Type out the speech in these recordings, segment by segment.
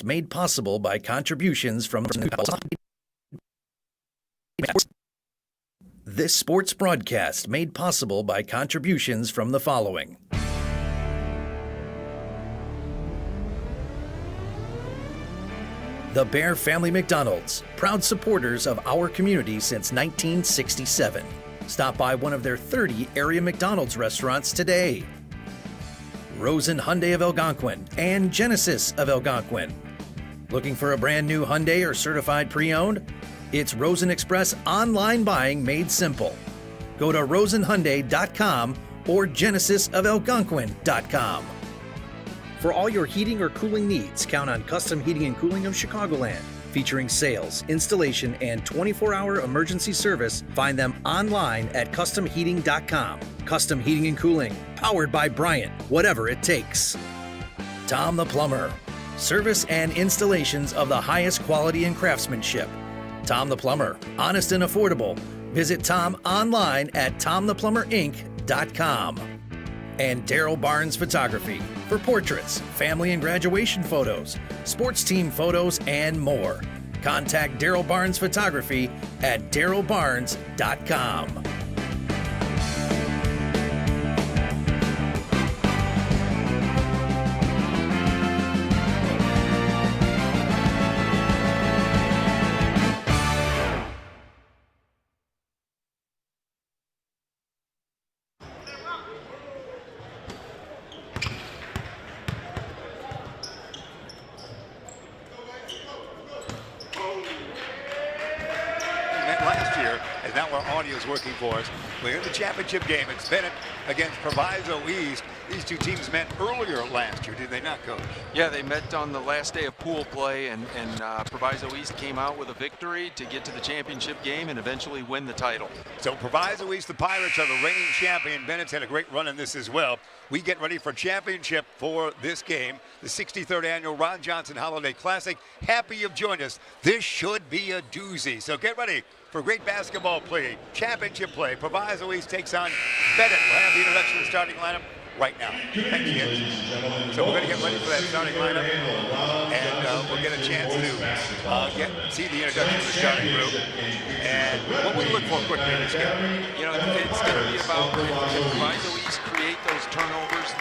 made possible by contributions from this sports broadcast made possible by contributions from the following. The Bear Family McDonald's, proud supporters of our community since 1967. Stop by one of their 30 area McDonald's restaurants today. Rosen Hyundai of Algonquin and Genesis of Algonquin. Looking for a brand new Hyundai or certified pre-owned? It's Rosen Express online buying made simple. Go to rosenhyundai.com or genesisofelgonquin.com. For all your heating or cooling needs, count on Custom Heating and Cooling of Chicagoland. Featuring sales, installation, and 24-hour emergency service, find them online at customheating.com. Custom Heating and Cooling, powered by Bryant, whatever it takes. Tom the Plumber, service and installations of the highest quality and craftsmanship. Tom the Plumber, honest and affordable. Visit Tom online at tomtheplumberinc.com. And Daryl Barnes Photography for portraits, family and graduation photos, sports team photos, and more. Contact Daryl Barnes Photography at darylbarnes.com. Working for us. We're in the championship game. It's Benet against Proviso East. These two teams met earlier last year, did they not, Coach? Yeah, they met on the last day of pool play, and Proviso East came out with a victory to get to the championship game and eventually win the title. So Proviso East, the Pirates, are the reigning champion. Bennett's had a great run in this as well. We get ready for championship for this game, the 63rd annual Ron Johnson Holiday Classic. Happy you've joined us. This should be a doozy. So get ready for great basketball play, championship play. Proviso East takes on Benet. We'll have the introduction of the starting lineup right now. Thank you. So we're going to get ready for that starting lineup, and we'll get a chance to see the introduction of the starting group and what we look for quickly in this game. You know, it's going to be about Proviso East create those turnovers.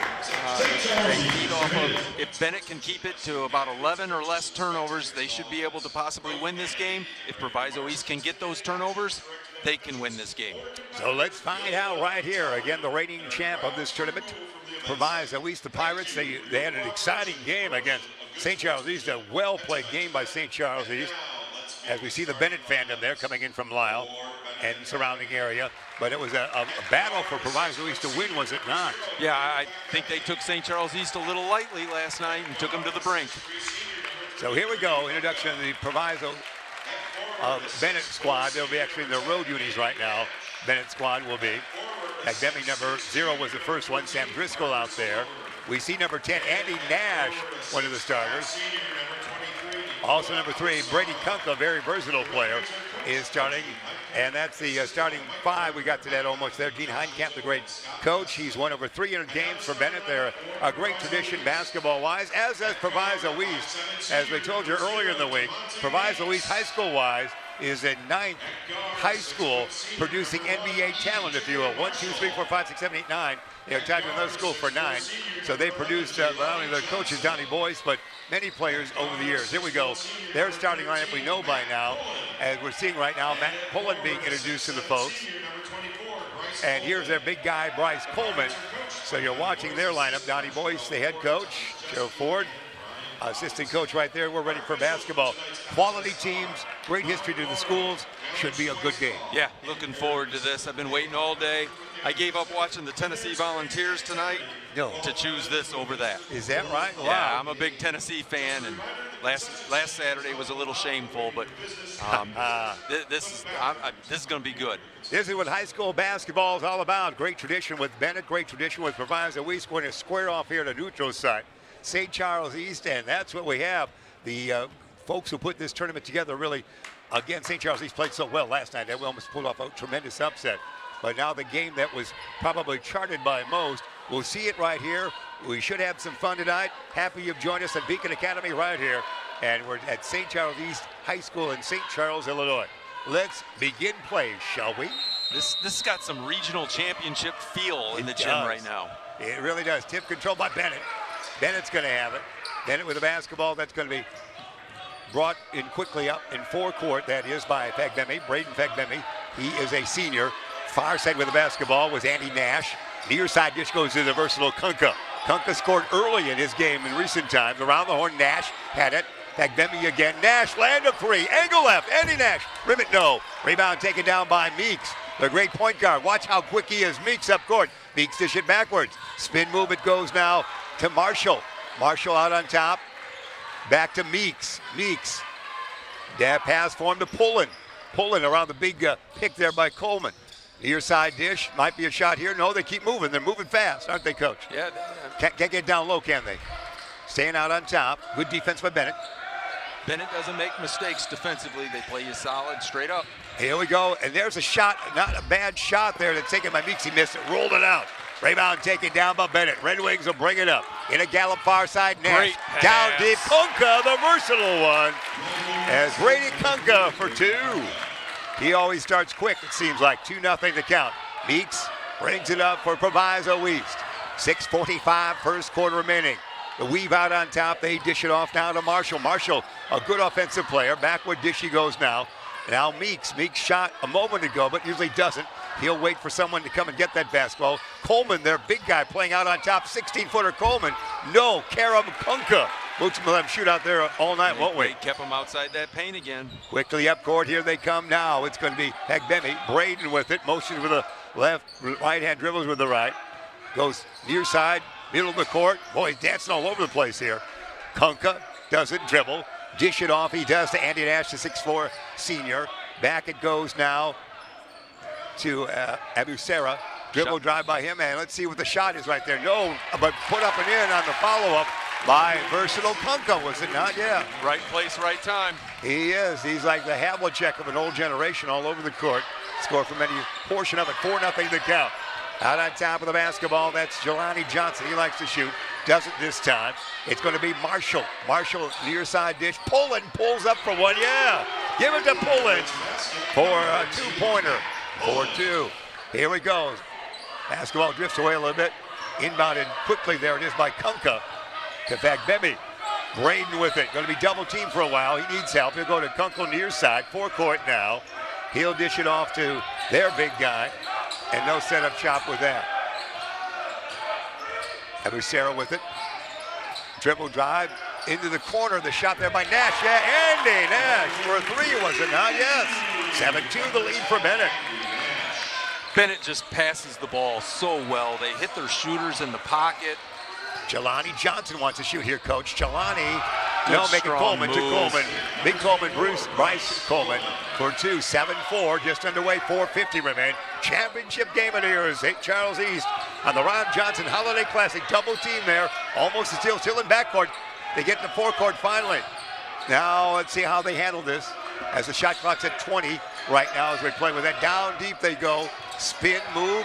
They feed off of, if Benet can keep it to about 11 or less turnovers, they should be able to possibly win this game. If Proviso East can get those turnovers, they can win this game. So let's find out right here. Again, the reigning champ of this tournament, Proviso East, the Pirates. They had an exciting game against St. Charles East, a well-played game by St. Charles East. As we see the Benet fandom there coming in from Lisle and surrounding area. But it was a battle for Proviso East to win, was it not? Yeah, I think they took St. Charles East a little lightly last night and took them to the brink. So here we go, introduction of the Proviso Benet squad. They'll be actually in their road unis right now. Benet squad will be. Academic number 0 was the first one, Sam Driscoll out there. We see number 10, Andy Nash, one of the starters. Also number 3, Brady Kunka, a very versatile player, is starting. And that's the starting 5 we got to that almost there. Gene Heinkamp, the great coach. He's won over 300 games for Benet. They're a great tradition basketball-wise, as has Proviso East. As we told you earlier in the week, Proviso East high school-wise is in 9th high school producing NBA talent, if you will. 1, 2, 3, 4, 5, 6, 7, 8, 9. They're tied with another school for 9. So they produced not only their coaches, Donnie Boyce, but many players over the years. Here we go. Their starting lineup we know by now. As we're seeing right now, Matt Pullen being introduced to the folks. And here's their big guy, Bryce Coleman. So you're watching their lineup. Donnie Boyce, the head coach. Joe Ford, assistant coach right there. We're ready for basketball. Quality teams, great history to the schools. Should be a good game. Yeah, looking forward to this. I've been waiting all day. I gave up watching the Tennessee Volunteers tonight to choose this over that. Is that right? Wow. Yeah, I'm a big Tennessee fan, and last Saturday was a little shameful, but this is going to be good. This is what high school basketball is all about. Great tradition with Benet, great tradition with Proviso East. Going to square off here to neutral site. St. Charles East, and that's what we have. The folks who put this tournament together really, again, St. Charles East played so well last night that we almost pulled off a tremendous upset. But now the game that was probably charted by most We'll see it right here. We should have some fun tonight. Happy you've joined us at Beacon Academy right here. And we're at St. Charles East High School in St. Charles, Illinois. Let's begin play, shall we? This has got some regional championship feel in the gym right now. It really does. Tip control by Benet. Bennett's going to have it. Benet with the basketball. That's going to be brought in quickly up in forecourt. That is by Fagbemi, Braden Fagbemi. He is a senior. Far side with the basketball was Andy Nash. Near side dish goes to the versatile Kunka. Kunka scored early in his game in recent times. Around the horn, Nash had it. Fagbemi again. Nash land of three. Angle left. Andy Nash. Rim it, no. Rebound taken down by Meeks. The great point guard. Watch how quick he is. Meeks up court. Meeks dish it backwards. Spin move. It goes now to Marshall. Marshall out on top. Back to Meeks. Meeks. That pass for him to Pullen. Pullen around the big pick there by Coleman. Near side dish. Might be a shot here. No, they keep moving. They're moving fast, aren't they, Coach? Yeah. Can't get down low, can they? Staying out on top. Good defense by Benet. Benet doesn't make mistakes defensively. They play you solid, straight up. Here we go. And there's a shot. Not a bad shot there that's taken by Meeks. He missed it. Rolled it out. Rebound taken down by Benet. Red Wings will bring it up. In a gallop far side. Nash. Down deep. Kunka, the versatile one. As Brady Kunka for two. He always starts quick, it seems like. 2-0 to count. Meeks brings it up for Proviso East. 6:45 first quarter remaining. The weave out on top. They dish it off now to Marshall. Marshall, a good offensive player. Backward dish he goes now. Now Meeks. Meeks shot a moment ago, but usually doesn't. He'll wait for someone to come and get that basketball. Coleman, their big guy, playing out on top. 16-footer Coleman. No, Karam Kunka. We'll let them shoot out there all night, won't we? They kept them outside that paint again. Quickly up court. Here they come now. It's going to be Fagbemi. Braden with it. Motions with the left. Right hand dribbles with the right. Goes near side. Middle of the court. Boy, he's dancing all over the place here. Kunka doesn't dribble. Dish it off. He does to Andy Nash, the 6'4 senior. Back it goes now to Abu Sarah. Dribble drive by him, and let's see what the shot is right there. No, but put up and in on the follow-up by versatile Kunka, was it not? Yeah. Right place, right time. He is. He's like the Havlicek of an old generation all over the court. Score from any portion of it. 4-0 to count. Out on top of the basketball, that's Jelani Johnson. He likes to shoot. Doesn't this time. It's going to be Marshall. Marshall, near side dish. Pullen pulls up for one. Yeah. Give it to Pullen for a two-pointer. 4-2. Here we go. Basketball drifts away a little bit. Inbounded quickly there. It is by Kunka to Fagbemi. Braden with it. Going to be double teamed for a while. He needs help. He'll go to Kunkel near side. Forecourt now. He'll dish it off to their big guy. And no setup chop with that. Abu Sarah with it. Dribble drive into the corner. The shot there by Nash. Yeah, Andy Nash for a three, was it not? Yes. 7-2 the lead for Benet. Benet just passes the ball so well. They hit their shooters in the pocket. Jelani Johnson wants to shoot here, Coach. Jelani, Good making Coleman move. to Coleman. Big Coleman, Bryce Coleman for two. 7-4, just underway, 4:50 remain. Championship game of the year is St. Charles East on the Ron Johnson Holiday Classic. Double team there, almost a steal, still in backcourt. They get in the forecourt finally. Now let's see how they handle this as the shot clock's at 20 right now as we play with that. Down deep they go. Spin move.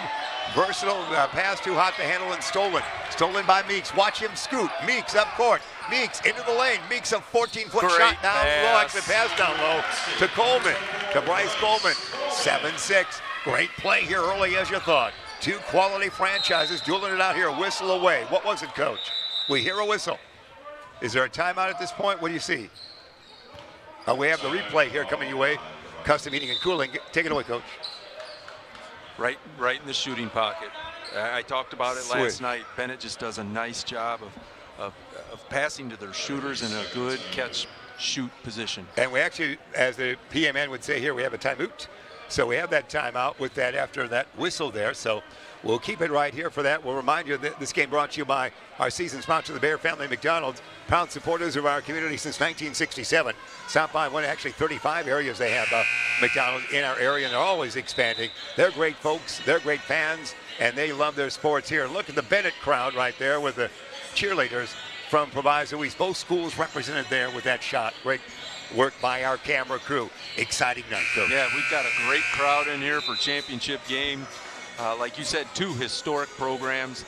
Versatile pass, too hot to handle, and stolen. Stolen by Meeks. Watch him scoot. Meeks up court. Meeks into the lane. Meeks a 14-foot shot down low. Actually pass down low to Coleman. To Bryce Coleman. 7-6. Great play here early as you thought. Two quality franchises dueling it out here. Whistle away. What was it, Coach? We hear a whistle. Is there a timeout at this point? What do you see? We have the replay here coming your way. Custom Heating and Cooling. Take it away, Coach. Right in the shooting pocket. I talked about it last night. Benet just does a nice job of passing to their shooters in a good catch-shoot position. And we actually, as the PMN would say here, we have a timeout. So we have that timeout with that after that whistle there. So we'll keep it right here for that. We'll remind you that this game brought to you by our season sponsor, the Bear Family McDonald's, proud supporters of our community since 1967. Stop by one, actually 35 areas they have McDonald's in our area, and they're always expanding. They're great folks, they're great fans, and they love their sports here. Look at the Benet crowd right there with the cheerleaders from Proviso East. Both schools represented there with that shot. Great work by our camera crew. Exciting night, Coach. Yeah, we've got a great crowd in here for championship game. Like you said, two historic programs.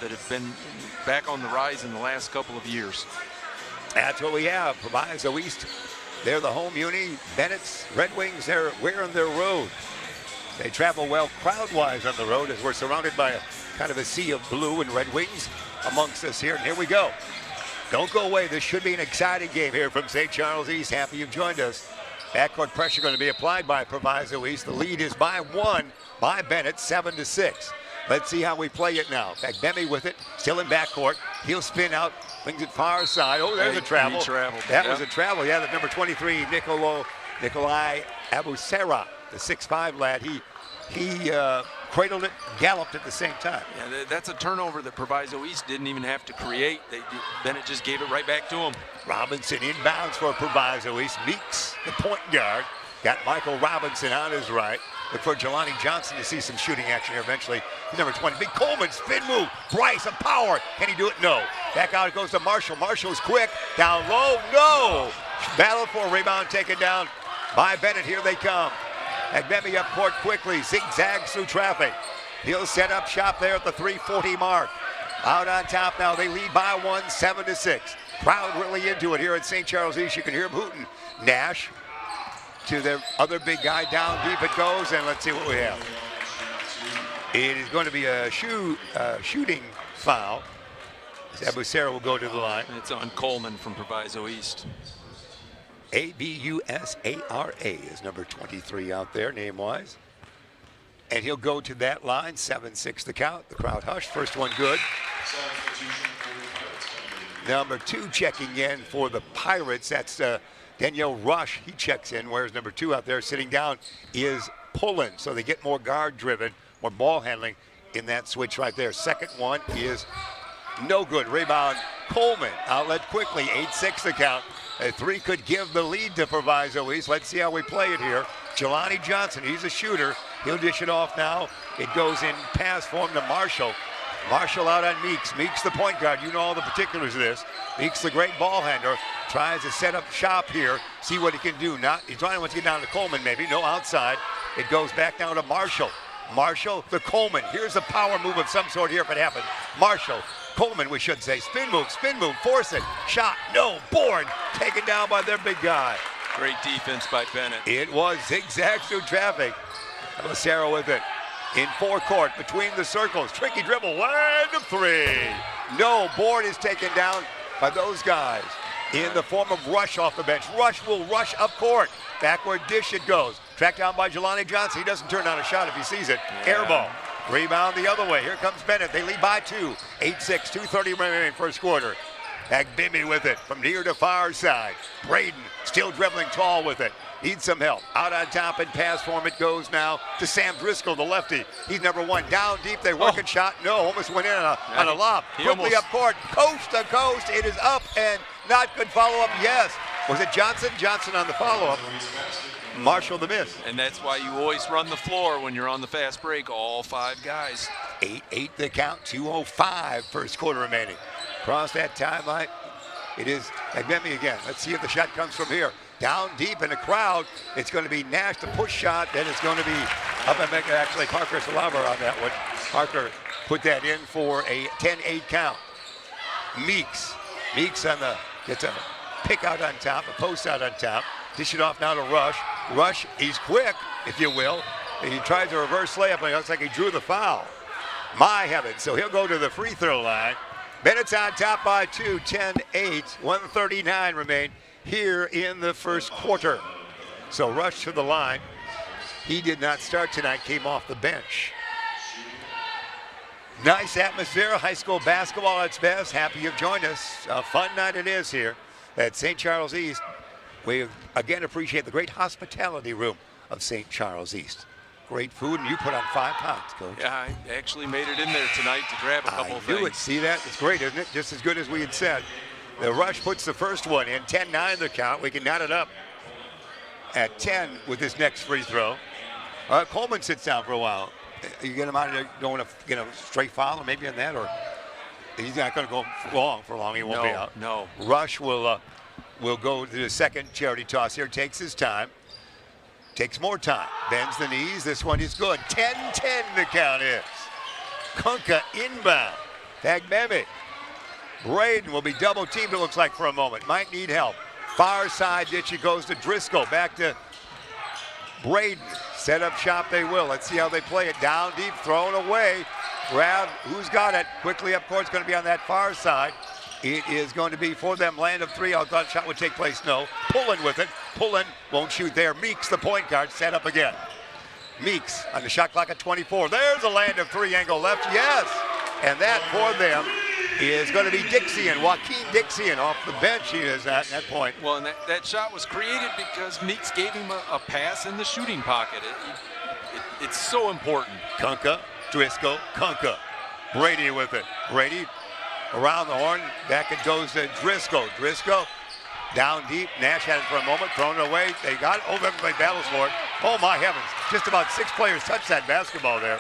that have been back on the rise in the last couple of years. That's what we have. Proviso East, they're the home uni. Bennett's Red Wings, we're on their road. They travel well crowd-wise on the road as we're surrounded by a kind of a sea of blue and Red Wings amongst us here. And here we go. Don't go away. This should be an exciting game here from St. Charles East. Happy you've joined us. Backcourt pressure going to be applied by Proviso East. The lead is by 1 by Benet, 7-6. Let's see how we play it now. Benet with it, still in backcourt. He'll spin out, brings it far side. Oh, there's a travel. He traveled. That was a travel. Yeah, the number 23, Nikolai Abusera, the 6'5 lad. He cradled it, galloped at the same time. Yeah, that's a turnover that Proviso East didn't even have to create. Benet just gave it right back to him. Robinson inbounds for Proviso East. Meeks, the point guard, got Michael Robinson on his right. Look for Jelani Johnson to see some shooting action here eventually. Number 20, Big Coleman, spin move. Bryce, a power. Can he do it? No. Back out it goes to Marshall. Marshall's quick. Down low. No. Battle for a rebound taken down by Benet. Here they come. Agbemi up court quickly. Zigzags through traffic. He'll set up shop there at the 3:40 mark. Out on top now. They lead by 1, 7-6. Crowd really into it here at St. Charles East. You can hear him hooting. Nash to the other big guy. Down deep it goes, and let's see what we have. It is going to be a shooting foul. Abusera will go to the line. It's on Coleman from Proviso East. Abusara is number 23 out there, name-wise. And he'll go to that line, 7-6 the count. The crowd hushed. First one good. Number 2 checking in for the Pirates. That's Danielle Rush. He checks in, whereas number 2 out there sitting down is Pullen. So they get more guard-driven, more ball handling in that switch right there. Second one is no good. Rebound, Coleman. Outlet quickly, 8-6 the count. A 3 could give the lead to Proviso East. Let's see how we play it here. Jelani Johnson, he's a shooter. He'll dish it off now. It goes in pass form to Marshall. Marshall out on Meeks. Meeks the point guard. You know all the particulars of this. Meeks the great ball handler. Tries to set up shop here. See what he can do. He's trying to get down to Coleman maybe. No outside. It goes back down to Marshall. Marshall to Coleman. Here's a power move of some sort here if it happens. Marshall. Coleman, we should say. Spin move, force it. Shot, no, board. Taken down by their big guy. Great defense by Benet. It was zigzag through traffic. Lucero with it. In forecourt, between the circles. Tricky dribble, 1-3. No, board is taken down by those guys in the form of Rush off the bench. Rush will rush up court. Backward dish it goes. Tracked down by Jelani Johnson. He doesn't turn down a shot if he sees it. Air ball. Rebound the other way. Here comes Benet. They lead by 2. 8-6, 2:30 remaining first quarter. Agbemi with it from near to far side. Braden still dribbling tall with it. Needs some help. Out on top in pass form it goes now to Sam Driscoll, the lefty. He's number 1. Down deep, they work a shot. No, almost went in on a lob. Quickly up court, coast to coast. It is up and not good follow-up. Yes. Was it Johnson? Johnson on the follow-up. Marshall the miss. And that's why you always run the floor when you're on the fast break, all 5 guys. 8-8 the count, 2:05 first quarter remaining. Across that timeline, it is Agbemi again. Let's see if the shot comes from here. Down deep in the crowd, it's going to be Nash, the push shot, then it's going to be up and back. Actually, Parker Salava on that one. Parker put that in for a 10-8 count. Meeks on gets a pick out on top, a post out on top. Dish it off now to Rush. Rush, he's quick, if you will. And he tries a reverse layup, and it looks like he drew the foul. My heavens, so he'll go to the free throw line. Bennett's on top by 2, 10-8, 1:39 remain here in the first quarter. So Rush to the line. He did not start tonight, came off the bench. Nice atmosphere, high school basketball at its best. Happy you've joined us. A fun night it is here at St. Charles East. We again appreciate the great hospitality room of St. Charles East. Great food, and you put on 5 pounds, Coach. Yeah, I actually made it in there tonight to grab a couple of things. I knew it. See that? It's great, isn't it? Just as good as we had said. The Rush puts the first one in, 10-9 the count. We can knot it up at 10 with this next free throw. Coleman sits down for a while. You get him out of there going to get a straight foul, or maybe on that, or he's not going to go for long. He won't be out. No. Rush will go to the second charity toss here. Takes his time. Takes more time. Bends the knees. This one is good. 10-10 the count is. Kunka inbound. Fagbemi. Braden will be double teamed, it looks like, for a moment. Might need help. Far side ditch, it goes to Driscoll. Back to Braden. Set up shop they will. Let's see how they play it. Down deep, thrown away. Grab, who's got it? Quickly up court, it's going to be on that far side. It is going to be for them. Land of three. I thought shot would take place. No. Pullen with it. Pullen won't shoot there. Meeks, the point guard, set up again. Meeks on the shot clock at 24. There's a land of three, angle left. Yes. And that for them is going to be Dixian. Joaquin Dixian off the bench he is at that point. Well, and that shot was created because Meeks gave him a pass in the shooting pocket. It's so important. Kunka, Driscoll, Kunka. Brady with it. Brady around the horn. Back it goes to Driscoll. Driscoll down deep. Nash had it for a moment. Thrown it away. They got it. Oh, everybody battles for it. Oh, my heavens. Just about 6 players touched that basketball there.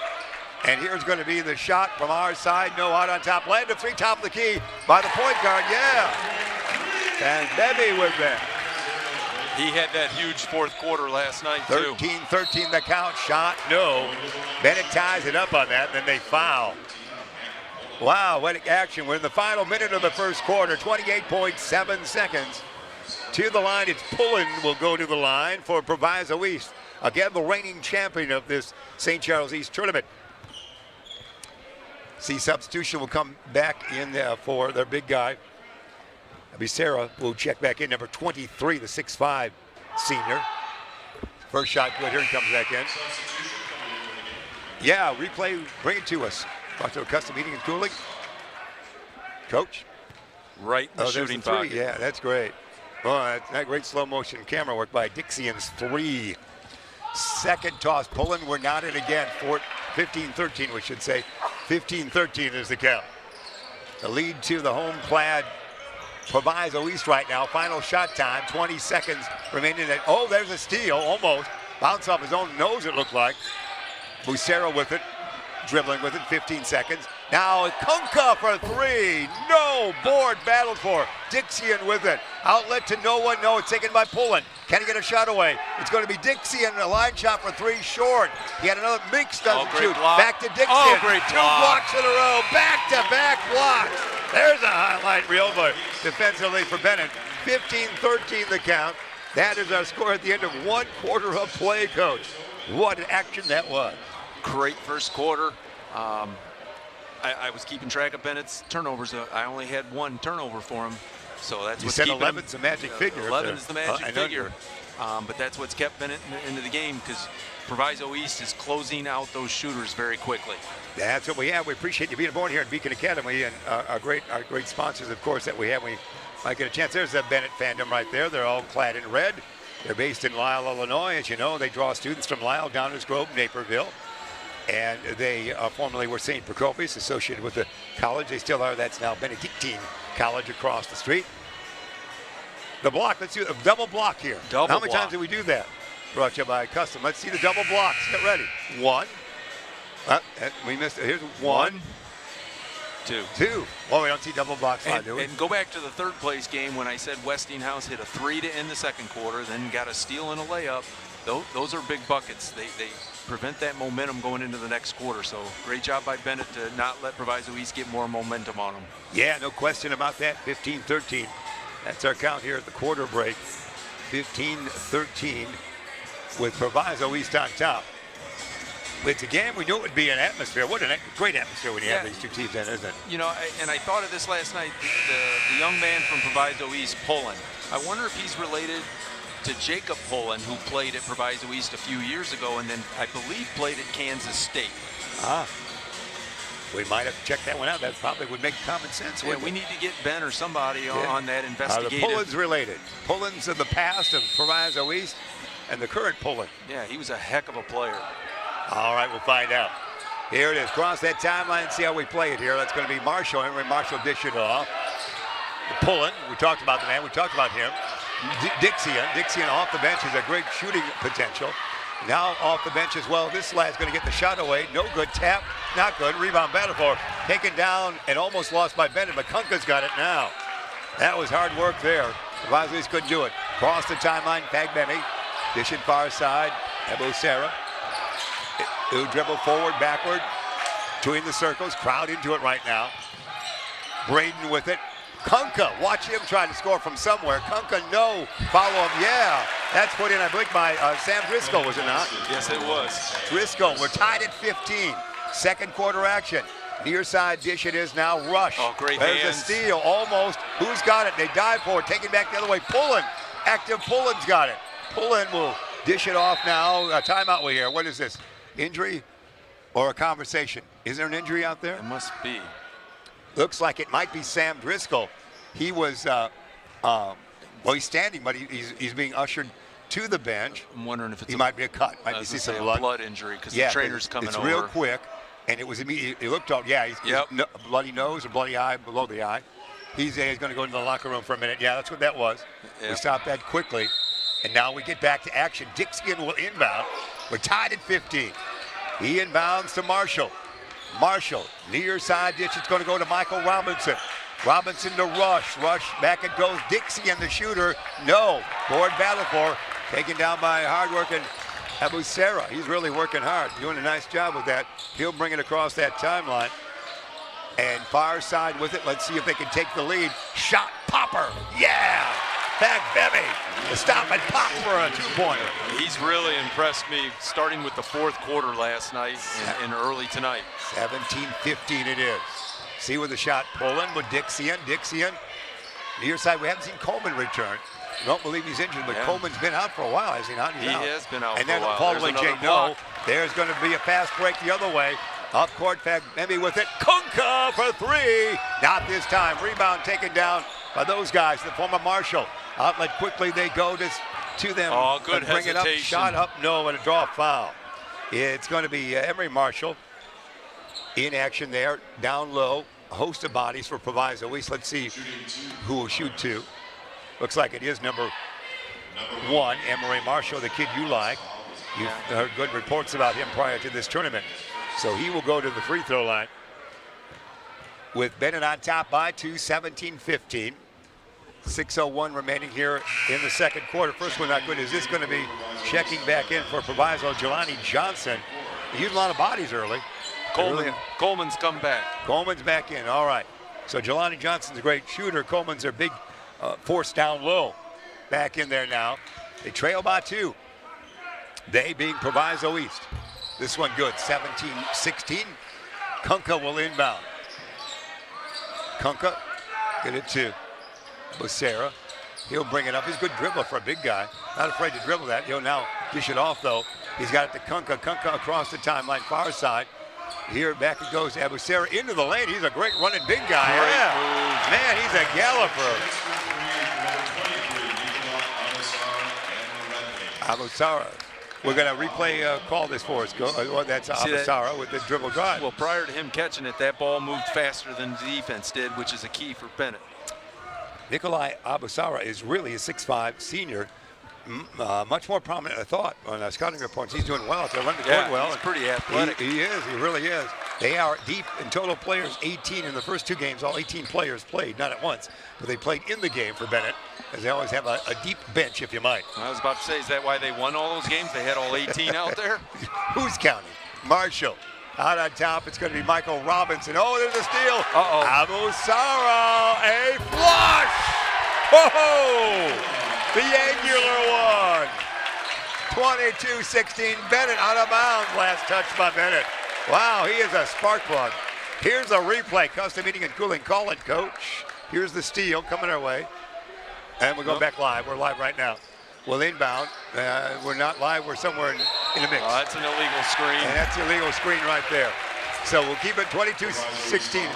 And here's going to be the shot from our side. No out on top. Land of three, top of the key by the point guard. Yeah. And Bebby with that. He had that huge fourth quarter last night, too. 13-13 the count. Shot, no. Benet ties it up on that, and then they foul. Wow, what action. We're in the final minute of the first quarter. 28.7 seconds. To the line, it's Pullen will go to the line for Proviso East. Again, the reigning champion of this St. Charles East tournament. See, substitution will come back in for their big guy. Becerra will check back in, number 23, the 6'5" senior. First shot good, here he comes back in. Yeah, replay, bring it to us. Brought to a custom heating and cooling. Coach? Right in the shooting pocket. Yeah, that's great. Oh, that great slow motion camera work by Dixian's three. Second toss, Pullen, we're not in again. 15-13, we should say. 15-13 is the count. The lead to the home-clad Proviso East right now. Final shot time, 20 seconds remaining. Oh, there's a steal, almost. Bounce off his own nose, it looked like. Becerra with it, dribbling with it, 15 seconds. Now Kunka for three. No, board battled for. Dixian with it. Outlet to no one. No, it's taken by Pullen. Can he get a shot away? It's going to be Dixian, a line shot for three short. He had another. Meeks doesn't shoot. Block. Back to Dixian. Oh, great Two block. blocks in a row. Back-to-back blocks. There's a highlight reel for defensively for Benet. 15-13 the count. That is our score at the end of 1 quarter of play, Coach. What an action that was. Great first quarter. I was keeping track of Bennett's turnovers. I only had 1 turnover for him. So that's what's keeping 11's the magic figure. 11 is the magic figure. But that's what's kept Benet into the game because Proviso East is closing out those shooters very quickly. That's what we have. We appreciate you being aboard here at Beacon Academy and our great sponsors, of course, that we have. We might get a chance. There's the Benet fandom right there. They're all clad in red. They're based in Lisle, Illinois. As you know, they draw students from Lisle, Downers Grove, Naperville. And they formerly were St. Procopius, associated with the college. They still are. That's now Benedictine College across the street. The block, let's do a double block here. How many times did we do that? Brought to you by Custom. Let's see the double blocks. Get ready. 1. We missed it. Here's 1. 2. Well, we don't see double blocks, do we? And go back to the third place game when I said Westinghouse hit a 3 to end the second quarter, then got a steal and a layup. Those are big buckets. They prevent that momentum going into the next quarter. So great job by Benet to not let Proviso East get more momentum on them. Yeah, no question about that. 15-13. That's our count here at the quarter break. 15-13 with Proviso East on top. It's a game we knew it would be an atmosphere. What a great atmosphere when you have these two teams in, isn't it? You know, and I thought of this last night. The young man from Proviso East, Pullen. I wonder if he's related to Jacob Pullen, who played at Proviso East a few years ago and then I believe played at Kansas State. We might have to check that one out. That probably would make common sense. Yeah, we need to get Ben or somebody on that investigative. The Pullen's related. Pullen's of the past of Proviso East and the current Pullen. Yeah, he was a heck of a player. All right, we'll find out. Here it is. Cross that timeline and see how we play it here. That's going to be Marshall. Henry Marshall dish it off. Pullen, we talked about the man. We talked about him. Dixian off the bench has a great shooting potential. Now off the bench as well. This lad's going to get the shot away. No good. Tap. Not good. Rebound battle for. Taken down and almost lost by Benet. But Kunka's got it now. That was hard work there. Proviso East couldn't do it. Cross the timeline. Fagbemi. Dish it far side. Becerra. Who dribble forward, backward. Between the circles. Crowd into it right now. Braden with it. Kunka, watch him try to score from somewhere. Kunka, no. Follow him, yeah. That's put in, I believe, by Sam Driscoll, was it not? Yes, it was. Driscoll, we're tied at 15. Second quarter action. Near side dish it is now. Rush. Oh, great There's hands. a steal, almost. Who's got it? They dive for it, take it back the other way. Pullen, active Pullen's got it. Pullen will dish it off now. Timeout we hear. What is this? Injury or a conversation? Is there an injury out there? It must be. Looks like it might be Sam Driscoll. He was, well, he's standing, but he's being ushered to the bench. I'm wondering if it's he might be a cut. Might be some blood injury because the trainer's coming it's over. It's real quick, and it was immediate. It looked out. Yeah, he's bloody nose or bloody eye below the eye. He's going to go into the locker room for a minute. Yeah, that's what that was. Yep. We stopped that quickly, and now we get back to action. Dixon will inbound. We're tied at 15. He inbounds to Marshall. Marshall, near side ditch. It's going to go to Michael Robinson. Robinson to Rush. Rush, back it goes. Dixie and the shooter. No. Board battle for. Taken down by hard-working Abu Sarah. He's really working hard. Doing a nice job with that. He'll bring it across that timeline. And far side with it. Let's see if they can take the lead. Shot popper. Yeah. Back Bevy. The stop and pop for a two-pointer. He's really impressed me starting with the fourth quarter last night and early tonight. 17-15 it is. See with the shot Pullen with Dixian. Near side, we haven't seen Coleman return. I don't believe he's injured, but Coleman's been out for a while, has he not? He has been out and for a while. Following Jay, no. There's going to be a fast break the other way. Up court, Maybe with it. Kunka for three. Not this time. Rebound taken down by those guys, the former Marshall. Outlet quickly, they go to them. Oh, good bring hesitation. It up, shot up, no, and a draw foul. It's going to be Emery Marshall in action there, down low. A host of bodies for Proviso East. Let's see who will shoot two. Looks like it is number one, Emery Marshall, the kid you like. You've heard good reports about him prior to this tournament. So he will go to the free throw line with Benet on top by 2, 17-15. 6:01 remaining here in the second quarter. First one not good. Is this going to be checking back in for Proviso? Jelani Johnson. He used a lot of bodies early. Coleman's come back. Coleman's back in. All right. So Jelani Johnson's a great shooter. Coleman's their big force down low. Back in there now. They trail by 2. They being Proviso East. This one good. 17-16. Kunka will inbound. Kunka get it to Becerra. He'll bring it up. He's a good dribbler for a big guy. Not afraid to dribble that. He'll now dish it off, though. He's got it to Kunka. Kunka across the timeline, far side. Here, back it goes to Becerra into the lane. He's a great running big guy. Yeah. Man, he's a galloper. Abusara. We're going to replay, call this for us. That's Abusara with the dribble drive. Well, prior to him catching it, that ball moved faster than the defense did, which is a key for Benet. Nikolai Abusara is really a 6'5" senior. Much more prominent than I thought on scouting reports. He's doing well. They're running the court well. He's pretty athletic. He is. He really is. They are deep in total players, 18 in the first 2 games. All 18 players played, not at once, but they played in the game for Benet, as they always have a deep bench, if you might. I was about to say, is that why they won all those games? They had all 18 out there? Who's counting? Marshall. Out on top, it's going to be Michael Robinson. Oh, there's a steal. Uh-oh. Abusara, a flush. Whoa! The angular one. 22-16. Benet out of bounds. Last touch by Benet. Wow, he is a spark plug. Here's a replay. Custom Heating and Cooling. Call it, coach. Here's the steal coming our way. And we're going back live. We're live right now. We'll inbound. We're not live. We're somewhere in the mix. Oh, that's an illegal screen. And that's the illegal screen right there. So we'll keep it 22-16.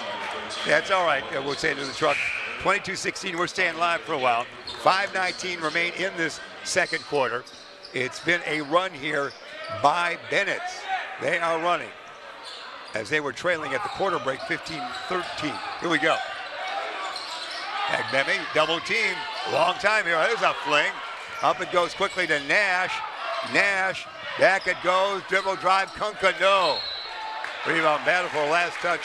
That's all right. We'll say it to the truck. 22-16. We're staying live for a while. 5:19 remain in this second quarter. It's been a run here by Benet. They are running as they were trailing at the quarter break 15-13. Here we go. Agbemi, double team. Long time here. There's a fling. Up it goes quickly to Nash. Nash, back it goes. Dribble drive, Kunka, no. Rebound battle for last touch,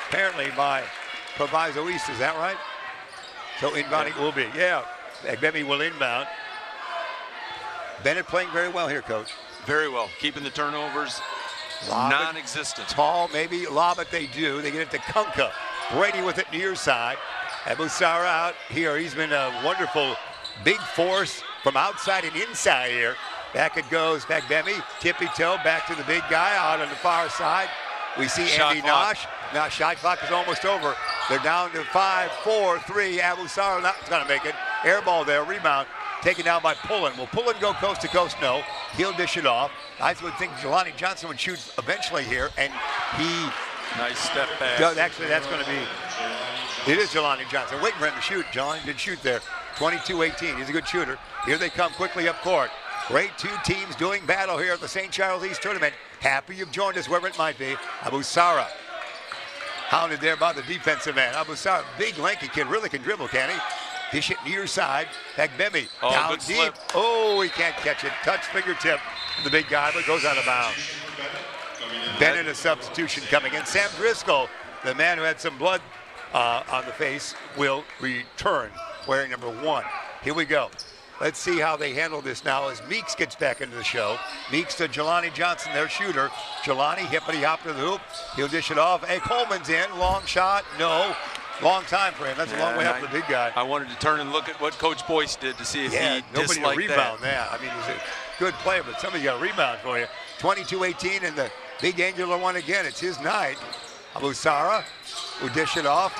apparently by Proviso East. Is that right? So inbounding will be. Yeah, Agbemi will inbound. Benet playing very well here, coach. Very well. Keeping the turnovers non-existent. Tall, maybe lob it, they do. They get it to Kunka. Brady with it near side. Abusara out here. He's been a wonderful big force from outside and inside here. Back it goes. Fagbemi, tippy toe, back to the big guy out on the far side. We see Shot Andy clock. Nosh. Now shot clock is almost over. They're down to 5, 4, 3. Abusara not going to make it. Air ball there, rebound. Taken down by Pullen. Will Pullen go coast to coast? No. He'll dish it off. I would think Jelani Johnson would shoot eventually here, and he Nice step back. does. Actually, that's going to be, it is Jelani Johnson. Waiting for him to shoot. Jelani did shoot there. 22-18. He's a good shooter. Here they come quickly up court. Great two teams doing battle here at the St. Charles East Tournament. Happy you've joined us, wherever it might be. Abusara hounded there by the defensive end. Abusara, big lanky kid, really can dribble, can he? Dish it near side. Fagbemi down good deep. slip. Oh, he can't catch it. Touch fingertip. The big guy, but goes out of bounds. Benet, a substitution coming in. Sam Driscoll, the man who had some blood on the face, will return wearing number 1. Here we go. Let's see how they handle this now as Meeks gets back into the show. Meeks to Jelani Johnson, their shooter. Jelani, hippity-hop to the hoop. He'll dish it off. Hey, Coleman's in. Long shot. No. Long time for him. That's a long way up for the big guy. I wanted to turn and look at what Coach Boyce did to see if he nobody to disliked rebound that. I mean, he's a good player, but somebody got a rebound for you. 22-18, and the big angular one again. It's his night. Abusara will dish it off.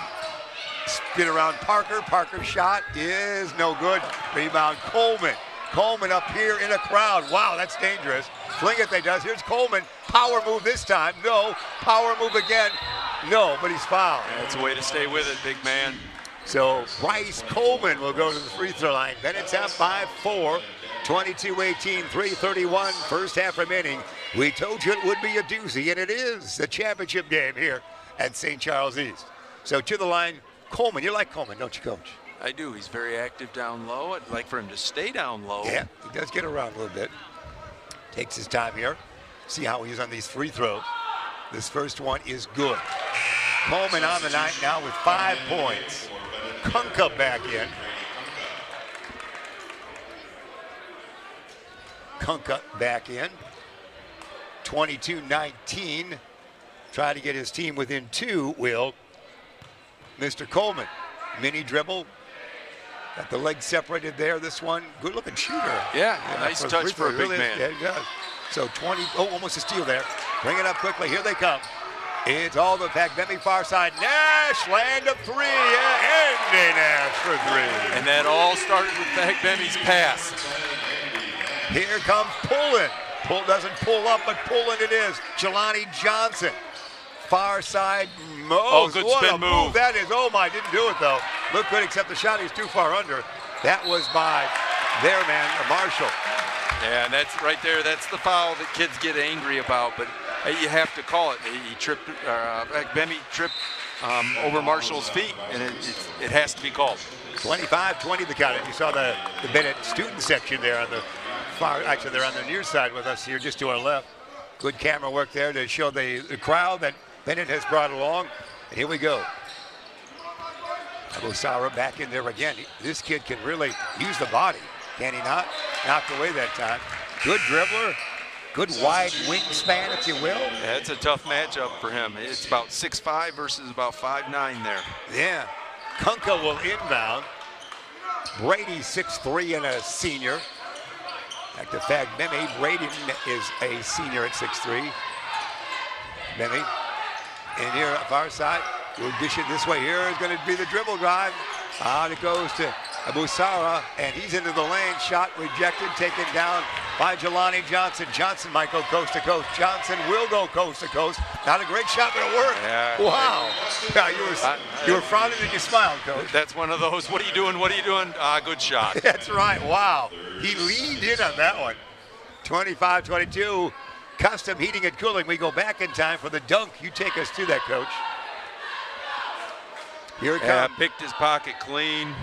Spin around Parker. Parker's shot is no good. Rebound Coleman. Coleman up here in a crowd. Wow, that's dangerous. Fling it they does. Here's Coleman. Power move this time. No. Power move again. No, but he's fouled. That's a way to stay with it, big man. So Bryce Coleman will go to the free throw line. Bennett's out 5-4. 22-18, 3:31, first half remaining. We told you it would be a doozy, and it is the championship game here at St. Charles East. So to the line, Coleman. You like Coleman, don't you, Coach? I do. He's very active down low. I'd like for him to stay down low. Yeah, he does get around a little bit. Takes his time here. See how he is on these free throws. This first one is good. Coleman on the night now with 5 points. Kunka back in. Kunka back in. 22-19. Try to get his team within 2, Will. Mr. Coleman. Mini dribble. Got the legs separated there. This one, good looking shooter. Yeah, nice touch for a big man. Yeah, he does. So 20, almost a steal there. Bring it up quickly. Here they come. It's all the Fagbemi far side. Nash, land of 3. Yeah, Andy Nash for 3. And that all started with Fagbemi's pass. Here comes Pullen. Doesn't pull up, but Pullen it is. Jelani Johnson. Far side. Oh, good what spin a move. That is, oh my, didn't do it though. Looked good except the shot, he's too far under. That was by their man, Marshall. Yeah, and that's right there. That's the foul that kids get angry about, but you have to call it. He tripped, Fagbemi tripped over Marshall's feet, and it has to be called. 25-20 the count. You saw the Benet student section there on the far, actually they're on the near side with us here just to our left. Good camera work there to show the crowd that Benet has brought along. And here we go. Abusara back in there again. This kid can really use the body, can he not? Knocked away that time. Good dribbler, good wide wingspan, if you will. Yeah, it's a tough matchup for him. It's about 6'5" versus about 5'9" there. Yeah. Kunka will inbound. Brady 6'3" and a senior. Back to Fagbemi. Braden is a senior at 6'3". Bemi. And here far side. We'll dish it this way. Here is going to be the dribble drive. Out it goes to Abusara, and he's into the lane. Shot rejected, taken down by Jelani Johnson. Johnson might go coast to coast. Johnson will go coast to coast. Not a great shot, but it worked. Yeah. Wow. Yeah, you were frowning and you smiled, Coach. That's one of those, what are you doing, what are you doing? Good shot. That's right, wow. He leaned in on that one. 25-22, Custom Heating and Cooling. We go back in time for the dunk. You take us to that, Coach. Here it comes. Picked his pocket clean.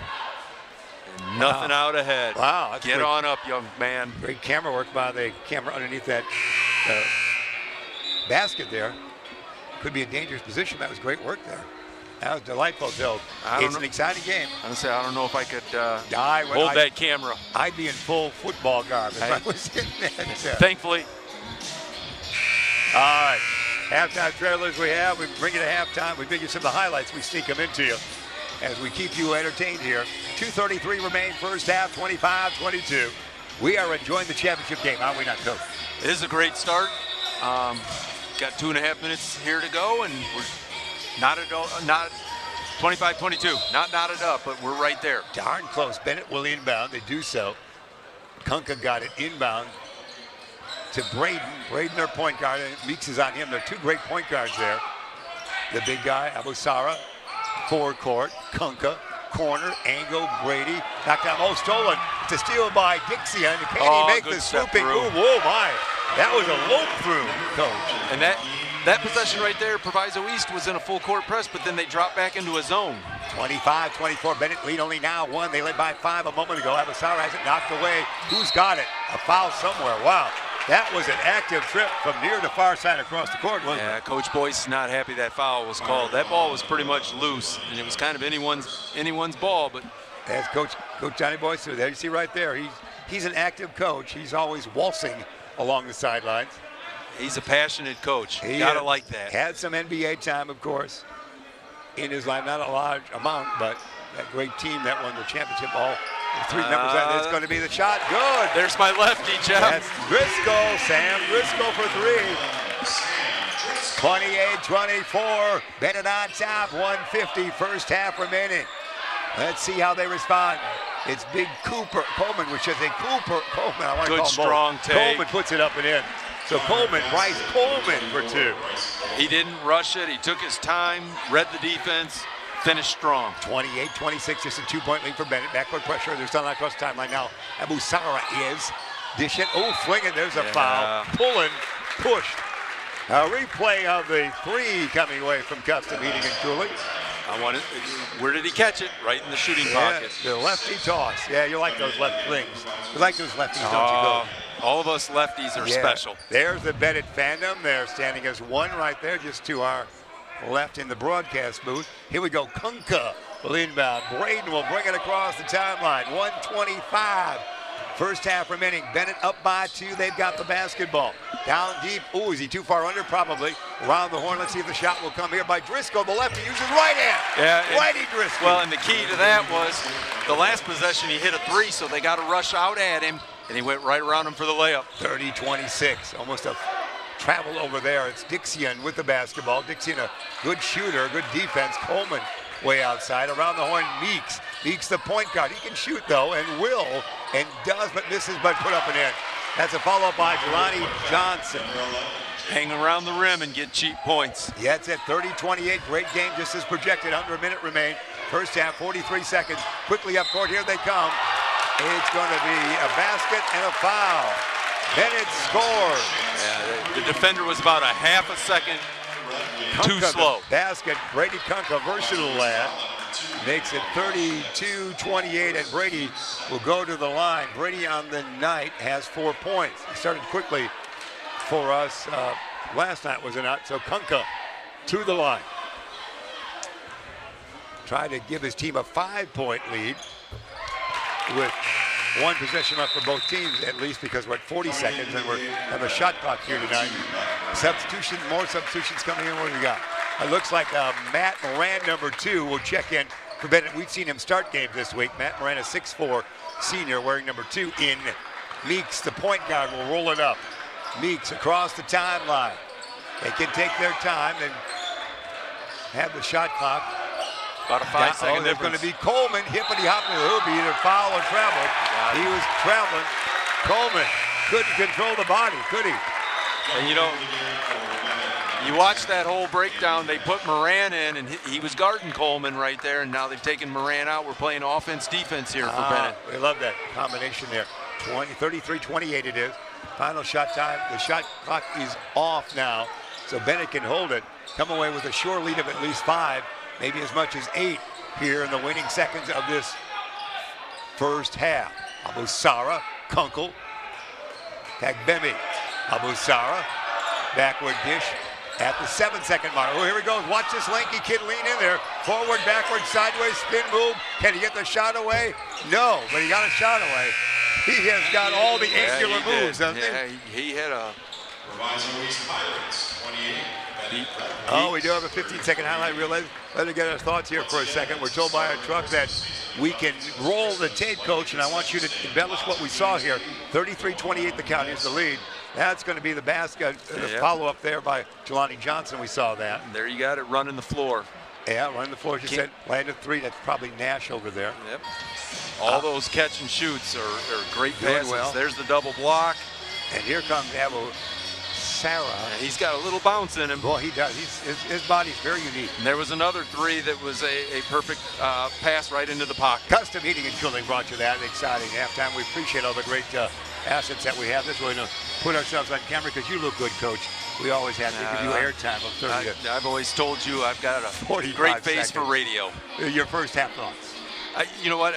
And nothing out ahead. Wow. That's Get great. on up, young man. Great camera work by the camera underneath that basket there. Could be a dangerous position. That was great work there. That was delightful, Bill. It's an exciting game. I don't know if I could hold that camera. I'd be in full football garb if I was in that. Thankfully. All right. halftime trailers we have. We bring you to halftime. We bring you some of the highlights. We sneak them into you as we keep you entertained here. 2:33 remain first half, 25-22. We are enjoying the championship game, aren't we not, Coach? It is a great start. Got 2.5 minutes here to go, and we're not 25-22. Not knotted up, but we're right there. Darn close. Benet will inbound. They do so. Kunka got it inbound to Braden. Braden, their point guard, and Meeks is on him. There are two great point guards there. The big guy, Abusara, forecourt. Kunka, corner, angle, Brady. Knocked down, stolen. It's a steal by Dixie, and can he make the swooping move? Whoa, my. That was a lope through, Coach. And that possession right there, Proviso East was in a full court press, but then they dropped back into a zone. 25-24, Benet lead only now 1. They led by 5 a moment ago. Abusara has it knocked away. Who's got it? A foul somewhere. Wow. That was an active trip from near the far side across the court, wasn't it? Coach Boyce is not happy that foul was called. That ball was pretty much loose, and it was kind of anyone's ball, but as Coach Johnny Boyce, there you see right there, he's an active coach. He's always waltzing along the sidelines. He's a passionate coach. You gotta like that. Had some NBA time, of course, in his life. Not a large amount, but that great team that won the championship. All three numbers on. It's going to be the shot. Good. There's my lefty, Jeff. That's Driscoll. Sam Driscoll for 3. 28-24. Benet on top. 150. First half remaining. Let's see how they respond. It's Big Coleman, which is a Coleman. I want to Good call him strong both. take. Coleman puts it up and in. So Coleman for 2. He didn't rush it. He took his time, read the defense, finished strong. 28-26, just a 2-point lead for Benet. Backward pressure. There's not across the timeline now. Abusara is. Dish it. Fling it. There's a foul. Pulling. Pushed. A replay of the 3 coming away from Custom Heating and Cooling. Where did he catch it? Right in the shooting pocket. The lefty toss. Yeah, you like those left flings. You like those lefties, don't you, Coach? All of us lefties are special. There's the Benet fandom. They're standing as one right there, just to our left in the broadcast booth. Here we go. Kunka will inbound. Braden will bring it across the timeline. 1:25. First half remaining. Benet up by 2. They've got the basketball. Down deep. Is he too far under? Probably. Around the horn. Let's see if the shot will come here by Driscoll. The lefty uses right hand. Yeah. Righty Driscoll. Well, and the key to that was the last possession he hit a 3, so they got to rush out at him, and he went right around him for the layup. 30-26. Almost a travel over there. It's Dixion with the basketball. Dixion, a good shooter, good defense. Coleman way outside. Around the horn, Meeks. Meeks the point guard. He can shoot, though, and will, and does, but misses, but put up and in. That's a follow-up by Jelani Johnson. Hang around the rim and get cheap points. Yeah, it's at 30-28. Great game, just as projected. Under a minute remain. First half, 43 seconds. Quickly up court. Here they come. It's going to be a basket and a foul. Benet scores. Yeah, the defender was about a half a second too slow. Basket. Brady Kunka, versatile lad, makes it 32-28, and Brady will go to the line. Brady on the night has 4 points. He started quickly for us last night, was it not? So Kunka to the line. Tried to give his team a 5-point lead with 1 possession left for both teams, at least, because we're at 40 seconds and we have a shot clock here tonight. Substitution, more substitutions coming in. What do we got? It looks like Matt Moran, number 2, will check in for Benet. We've seen him start games this week. Matt Moran, a 6'4" senior, wearing number 2 in. Meeks, the point guard, will roll it up. Meeks across the timeline. They can take their time and have the shot clock. About a 5-second There's going to be Coleman, hippity-hopping. It will be either foul or travel. He was traveling. Coleman couldn't control the body, could he? And you know, you watch that whole breakdown. They put Moran in, and he was guarding Coleman right there, and now they've taken Moran out. We're playing offense-defense here for Benet. We love that combination there. 33-28 it is. Final shot time. The shot clock is off now, so Benet can hold it. Come away with a sure lead of at least 5, maybe as much as 8 here in the waning seconds of this first half. Abusara, Kunkel, Tagbemi, Abusara, backward dish at the 7-second mark. Here he goes. Watch this lanky kid lean in there. Forward, backward, sideways, spin move. Can he get the shot away? No, but he got a shot away. He has got all the angular moves, doesn't he? He hit a... Oh, we do have a 15-second highlight reel. Let us get our thoughts here for a second. We're told by our truck that we can roll the tape, Coach, and I want you to embellish what we saw here. 33-28, the count is the lead. That's going to be the basket, the follow-up there by Jelani Johnson. We saw that. And there you got it, running the floor. Yeah, running the floor. She said landed three. That's probably Nash over there. Yep. All those catch and shoots are great passes. Well. There's the double block. And here comes Sarah. And he's got a little bounce in him. Boy, he does. His body's very unique. And there was another three that was a perfect pass right into the pocket. Custom Heating and Cooling brought you that exciting halftime. We appreciate all the great assets that we have. This way to put ourselves on camera because you look good, Coach. We always have to give you airtime of 30 I've always told you I've got a 45 great face seconds. for radio. Your first half thoughts. You know what?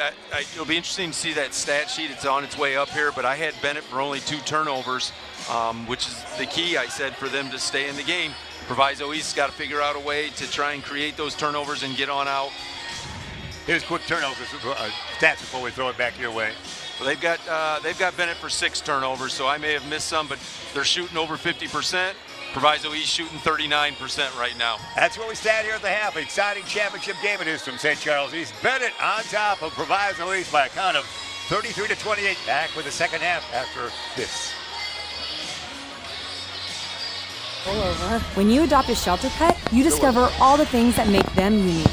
It'll be interesting to see that stat sheet. It's on its way up here, but I had Benet for only 2 turnovers, which is the key, I said, for them to stay in the game. Proviso East's got to figure out a way to try and create those turnovers and get on out. Here's quick turnovers stats before we throw it back your way. Well, they've got Benet for 6 turnovers, so I may have missed some, but they're shooting over 50%. Proviso East shooting 39% right now. That's where we stand here at the half. Exciting championship game it is from St. Charles East. Benet on top of Proviso East by a count of 33-28. Back with the second half after this. Over. When you adopt a shelter pet, you discover all the things that make them unique.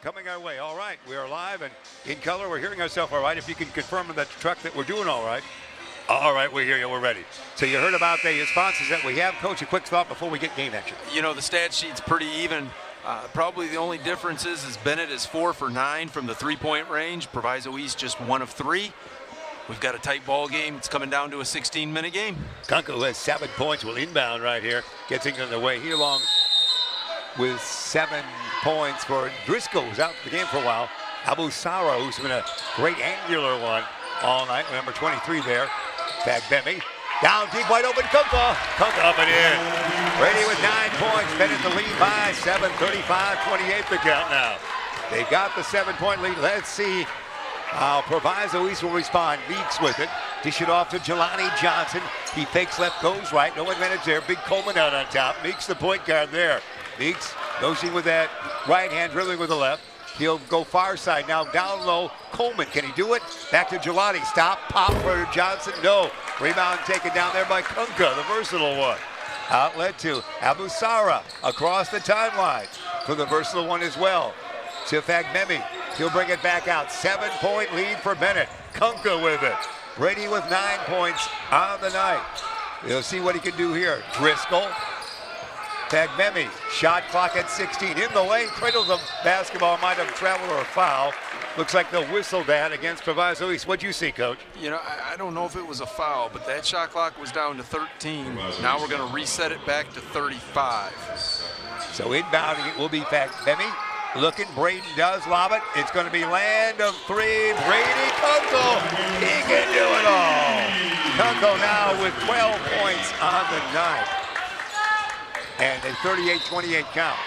Coming our way. All right, we are live and in color. We're hearing ourselves all right. If you can confirm in that truck that we're doing all right. All right, we hear you. We're ready. So you heard about the sponsors that we have. Coach, a quick thought before we get game action. You know, the stat sheet's pretty even. Probably the only difference is Benet is 4 for 9 from the three-point range. Proviso East just 1 of 3. We've got a tight ball game. It's coming down to a 16-minute game. Kunko has 7 points. Will inbound right here. Gets it on the way. He along with 7 points for Driscoll, who's out of the game for a while. Abu Sara, who's been a great angular one all night. Number 23 there. Fagbemi. Down deep, wide open. Kunko. Kunko up and in. Brady with 9 points. Benet the lead by 7. 35-28 the count now. They've got the 7-point lead. Let's see how Proviso East will respond. Meeks with it. Dish it off to Jelani Johnson. He fakes left, goes right. No advantage there. Big Coleman out on top. Meeks the point guard there. Meeks nosing with that right hand, dribbling with the left. He'll go far side now, down low. Coleman, can he do it? Back to Jelani. Stop, pop for Johnson. No. Rebound taken down there by Kunka, the versatile one. Outlet to Abu Sara across the timeline for the versatile one as well. To Fagbemi. He'll bring it back out. 7-point lead for Benet. Kunka with it. Brady with 9 points on the night. We'll see what he can do here. Driscoll. Fagbemi, shot clock at 16. In the lane, cradles the basketball, might have traveled or a foul. Looks like they'll whistle that against Proviso East. What'd you see, Coach? You know, I don't know if it was a foul, but that shot clock was down to 13. Now we're going to reset it back to 35. So inbounding it will be Fagbemi. Looking, Braden does lob it. It's going to be land of 3. Brady Kunko, he can do it all. Kunko now with 12 points on the night. And a 38-28 count.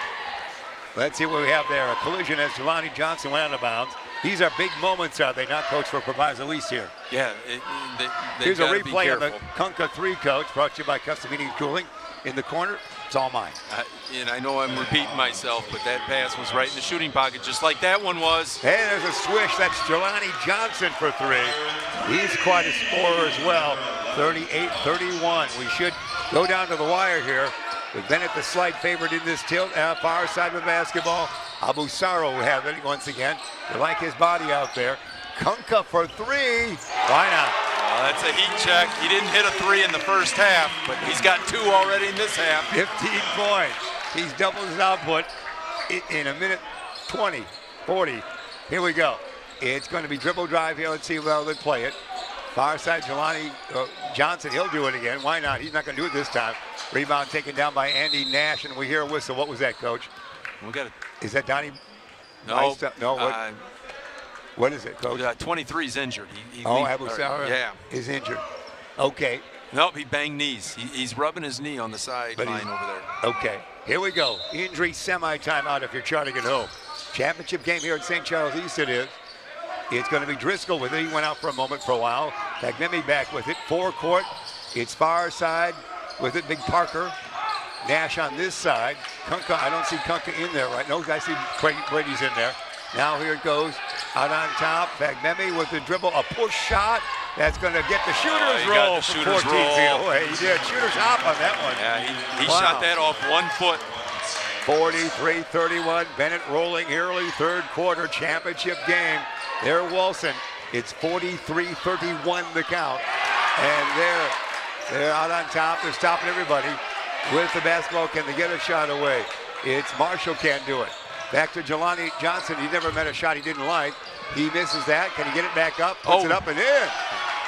Let's see what we have there. A collision as Jelani Johnson went out of bounds. These are big moments, are they not, Coach, for Proviso East here? Yeah, Here's a replay of the Kunka 3, Coach, brought to you by Custom Heating and Cooling. In the corner, it's all mine. And I know I'm repeating myself, but that pass was right in the shooting pocket, just like that one was. And there's a swish. That's Jelani Johnson for 3. He's quite a scorer as well. 38-31. We should go down to the wire here. With Benet the slight favorite in this tilt. Far side with basketball. Abu Saro will have it once again. They like his body out there. Kunka for 3. Why not? That's a heat check. He didn't hit a 3 in the first half, but he's got 2 already in this half. 15 points. He's doubled his output in a minute 20, 40. Here we go. It's going to be dribble drive here. Let's see how they play it. Far side, Jelani Johnson. He'll do it again. Why not? He's not going to do it this time. Rebound taken down by Andy Nash, and we hear a whistle. What was that, Coach? We got it. Is that Donnie? No. No. What is it, Coach? 23's injured. Abu Sara is injured. Okay. Nope, he banged knees. He's rubbing his knee on the sideline over there. Okay. Here we go. Injury semi-timeout if you're charting at home. Championship game here at St. Charles East it is. It's going to be Driscoll with it. He went out for a moment for a while. Pagnemi back with it. Forecourt. It's far side with it. Big Parker. Nash on this side. Kunka, I don't see Kunka in there right now. I see Brady's in there. Now here it goes. Out on top. Pagnemi with the dribble. A push shot. That's going to get the shooter's roll from 14 feet away. He did. Shooter's hop on that one. Yeah, he shot that off 1 foot. 43-31. Benet rolling early third quarter championship game. There, Wilson. It's 43-31 the count. And they're out on top. They're stopping everybody with the basketball. Can they get a shot away? It's Marshall can't do it. Back to Jelani Johnson. He never met a shot he didn't like. He misses that. Can he get it back up? Puts it up and in.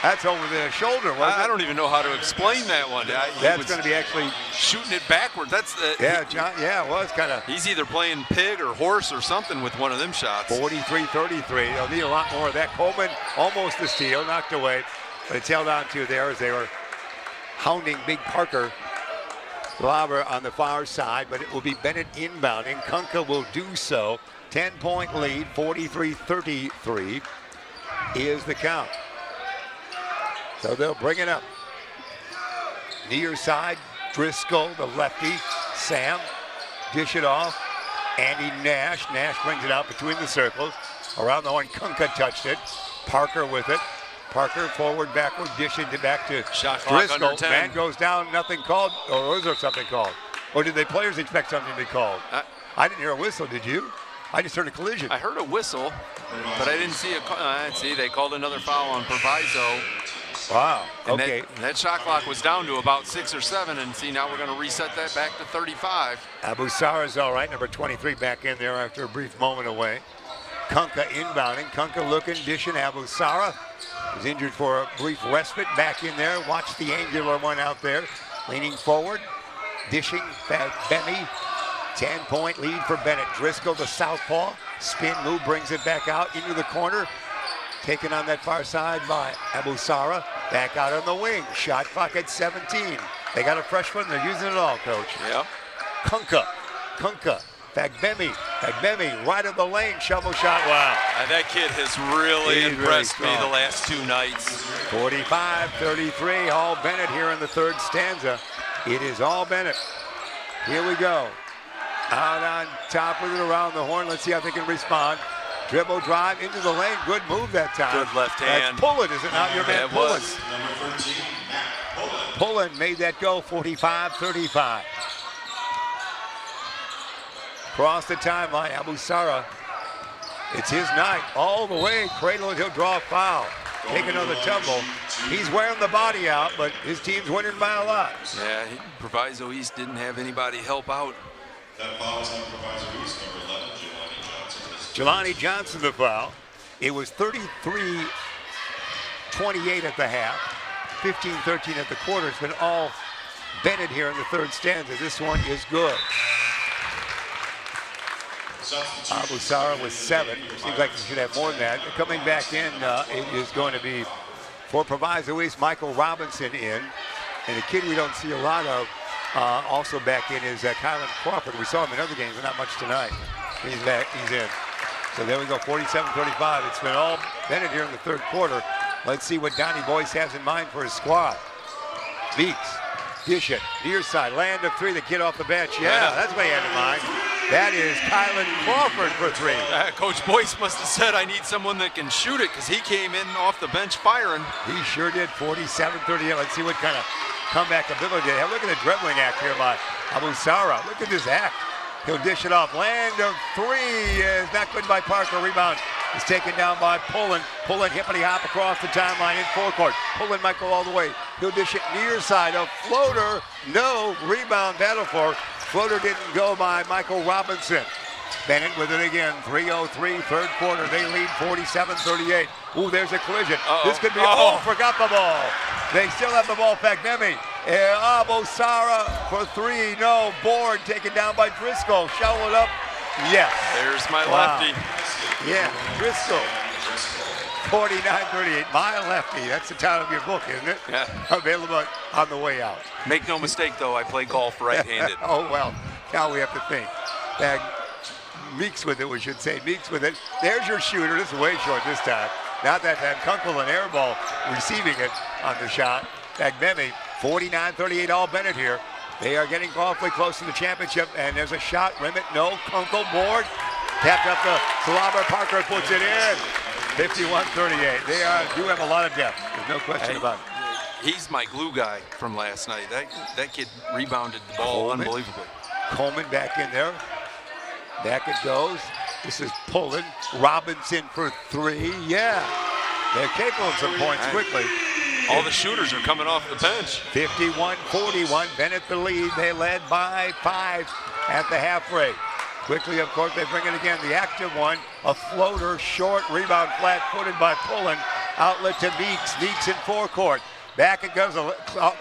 That's over the shoulder, wasn't it? I don't even know how to explain that one. That's going to be actually shooting it backwards. That's the it was kind of. He's either playing pig or horse or something with one of them shots. 43-33. They'll need a lot more of that. Coleman almost the steal, knocked away, but it's held on to there as they were hounding Big Parker. Glauber on the far side, but it will be Benet inbounding. Kunka will do so. 10-point lead, 43-33 is the count. So they'll bring it up. Near side, Driscoll, the lefty. Sam, dish it off. Andy Nash. Nash brings it out between the circles. Around the horn, Kunka touched it. Parker with it. Parker forward, backward, dishing it back to Driscoll. Man goes down, nothing called. Or was there something called? Or did the players expect something to be called? I didn't hear a whistle, did you? I just heard a collision. I heard a whistle, but I didn't see see, they called another foul on Proviso. Wow, okay. That shot clock was down to about 6 or 7, and see, now we're going to reset that back to 35. Abu Sara's all right, number 23 back in there after a brief moment away. Kunka inbounding, Kunka looking, dishing. Abu Sara was injured for a brief respite, back in there. Watch the angular one out there, leaning forward, dishing, Pagnemi. 10-point lead for Benet. Driscoll, the southpaw, spin move, brings it back out into the corner. Taken on that far side by Abu Sara. Back out on the wing. Shot clock at 17. They got a freshman. They're using it all, Coach. Yep. Kunka. Pagnemi, right of the lane. Shovel shot. Wow. That kid has really impressed me the last 2 nights. 45-33. All Benet here in the third stanza. It is all Benet. Here we go. Out on top with it around the horn. Let's see how they can respond. Dribble drive into the lane. Good move that time. Good left hand. That's Pullen, is it not? Your man Pullen. Was. Pullen made that go. 45-35. Across the timeline, Abu Sara. It's his night. All the way. Cradle and he'll draw a foul. Take another tumble. He's wearing the body out, but his team's winning by a lot. Yeah, Proviso East didn't have anybody help out. That foul is on Proviso East, number 11, Jelani Johnson. Jelani Johnson the foul. It was 33-28 at the half, 15-13 at the quarter. It's been all Benet here in the third stanza. This one is good. Abu Sara was 7. Seems like he should have more than that. Coming back in, it is going to be for Proviso East, Michael Robinson in. And a kid we don't see a lot of, Also back in is Kylan Crawford. We saw him in other games, but not much tonight. He's back. He's in. So there we go, 47-35. It's been all Benet here in the third quarter. Let's see what Donnie Boyce has in mind for his squad. Beeks, dish it, near side, land of three, the kid off the bench. Yeah, that's what he had in mind. That is Kylan Crawford for three. Coach Boyce must have said, I need someone that can shoot it, because he came in off the bench firing. He sure did, 47-38. Let's see what kind of comeback ability they have. Look at the dribbling act here by Abusara. Look at this act. He'll dish it off. Land of three is not good by Parker. Rebound is taken down by Pullen. Pullen hippity hop across the timeline in forecourt. Pullen might go all the way. He'll dish it near side. A floater. No. Rebound battle for. Floater didn't go by Michael Robinson. Benet with it again. 3:03 third quarter. They lead 47-38. Ooh, there's a collision. This could be. Forgot the ball. They still have the ball. Fagbemi. Abosara for three. No. Board taken down by Driscoll. Shovel it up. Yes. There's my lefty. Yeah, Driscoll. 49-38. My lefty. That's the title of your book, isn't it? Yeah. Available on the way out. Make no mistake, though, I play golf right-handed. Oh, well. Now we have to think. Meeks with it, we should say. Meeks with it. There's your shooter. This is way short this time. Not that time. Kunkel and airball receiving it on the shot. Fagbemi, 49-38 all Benet here. They are getting awfully close to the championship, and there's a shot. Rimmet, no. Kunkel board. Tapped up to Salabra. Parker puts it in. 51-38. They do have a lot of depth. There's no question about it. He's my glue guy from last night. That kid rebounded the ball unbelievably. Coleman back in there. Back it goes. This is Pullen. Robinson for three. Yeah. They're capable of some points quickly. All the shooters are coming off the bench. 51-41. Benet the lead. They led by 5 at the half break. Quickly, of course, they bring it again. The active one. A floater, short, rebound, flat-footed by Pullen. Outlet to Meeks. Meeks in forecourt. Back it goes.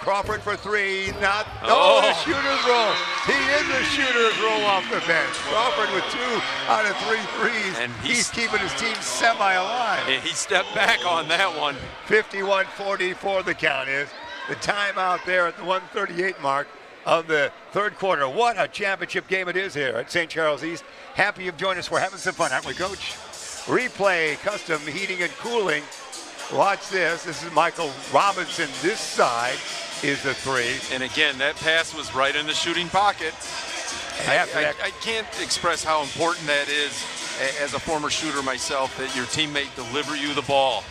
Crawford for three. Not. The shooter's roll. He is a shooter's roll off the bench. Crawford with 2 out of 3 threes. And he's keeping his team semi-alive. He stepped back on that one. 51-44 the count is. The timeout there at the 1:38 mark of the third quarter. What a championship game it is here at St. Charles East. Happy you've joined us. We're having some fun, aren't we, Coach? Replay, custom heating and cooling. Watch this. This is Michael Robinson. This side is the three. And again, that pass was right in the shooting pocket. I can't express how important that is as a former shooter myself, that your teammate deliver you the ball.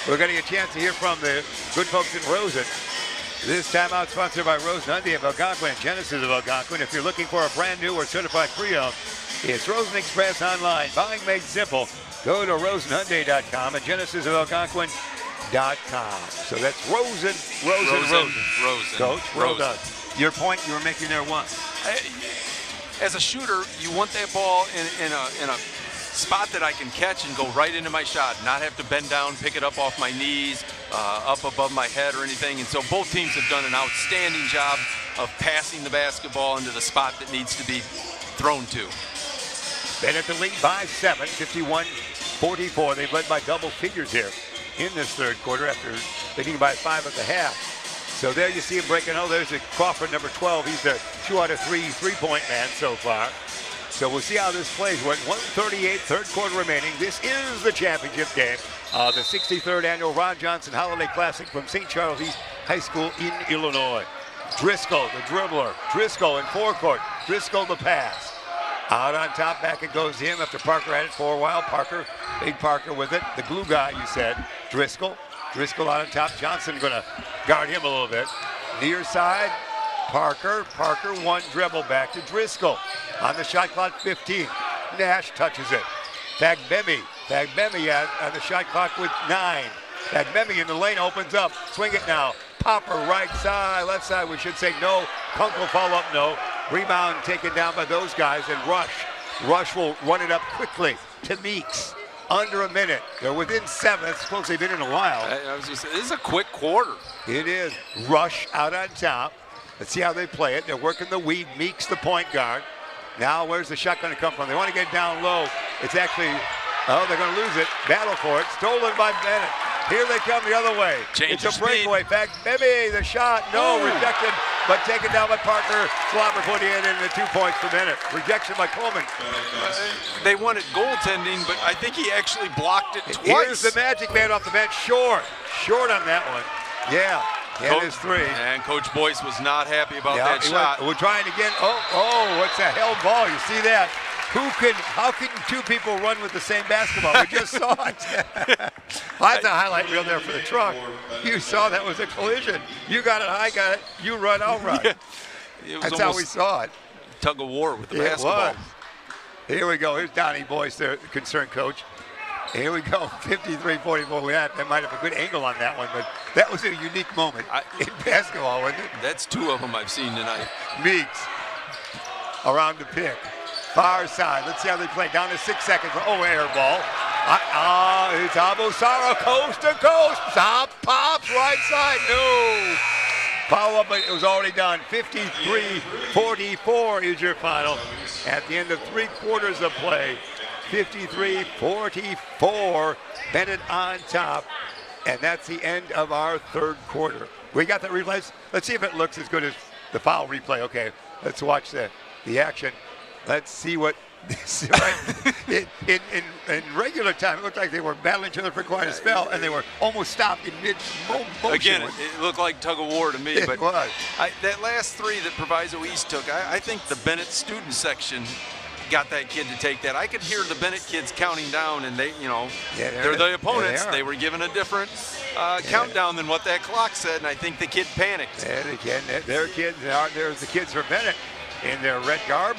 We're getting a chance to hear from the good folks in Rosen. This timeout sponsored by Rosen Hyundai of Algonquin and Genesis of Algonquin. If you're looking for a brand new or certified pre-owned, it's Rosen Express online. Buying made simple. Go to rosenhyundai.com and genesisofalgonquin.com. So that's Rosen. Coach, well done. Your point you were making there was? As a shooter, you want that ball in a spot that I can catch and go right into my shot, not have to bend down, pick it up off my knees, up above my head or anything. And so both teams have done an outstanding job of passing the basketball into the spot that needs to be thrown to. Benet the lead by 7, 51-44. They've led by double figures here in this third quarter after leading by 5 at the half. So there you see him breaking. Oh, there's a Crawford, number 12. He's the 2 out of 3 three-point man so far. So we'll see how this plays. We're at 1:38, third quarter remaining. This is the championship game, the 63rd annual Ron Johnson Holiday Classic from St. Charles East High School in Illinois. Driscoll, the dribbler. Driscoll in forecourt. Driscoll the pass. Out on top, back it goes to him after Parker had it for a while. Parker, big Parker with it. The glue guy, you said. Driscoll. Driscoll out on top. Johnson going to guard him a little bit. Near side, Parker. Parker, one dribble back to Driscoll. On the shot clock, 15. Nash touches it. Fagbemi on the shot clock with 9. Fagbemi in the lane opens up. Swing it now. Popper, right side, left side, we should say no. Kunkel follow up, no. Rebound taken down by those guys, and Rush. Rush will run it up quickly to Meeks. Under a minute. They're within 7. That's close they've been in a while. I was just saying, this is a quick quarter. It is. Rush out on top. Let's see how they play it. They're working the weave. Meeks the point guard. Now where's the shot going to come from? They want to get down low. It's actually, they're going to lose it. Battle for it. Stolen by Benet. Here they come the other way. Change it's a breakaway. Fagbemi, the shot. No, rejected but taken down by Parker. Slobber put in the 2 points per minute. Rejection by Coleman. They wanted goaltending, but I think he actually blocked it twice. Here's the Magic Man off the bench. Short on that one. Yeah. And his 3. And Coach Boyce was not happy about that shot. We're trying again. Oh, what's that held ball? You see that? How can 2 people run with the same basketball? We just saw it. That's a highlight reel there for the truck. You saw that was a collision. You got it, I got it. You run, I'll run. Yeah. That's how we saw it. Tug of war with the It basketball. was. Here we go. Here's Donnie Boyce, the concerned coach. Here we go, 53-44. That might have a good angle on that one, but that was a unique moment in basketball, wasn't it? That's 2 of them I've seen tonight. Meeks around the pick. Far side. Let's see how they play. Down to 6 seconds. Oh, air ball. It's Abosara coast to coast. Pops right side. No. Follow up, but it was already done. 53-44 is your final. At the end of 3 quarters of play. 53-44, Benet on top, and that's the end of our 3rd quarter. We got the replays. Let's see if it looks as good as the foul replay. Okay, let's watch the action. Let's see what this right. In regular time, it looked like they were battling each other for quite a spell, and they were almost stopped in mid-motion. Again, it looked like tug of war to me. It but was. That last 3 that Proviso East took, I think the Benet student section got that kid to take that. I could hear the Benet kids counting down, and they're the opponents. They were given a different countdown than what that clock said, and I think the kid panicked. Yeah, their kids. There's the kids from Benet in their red garb,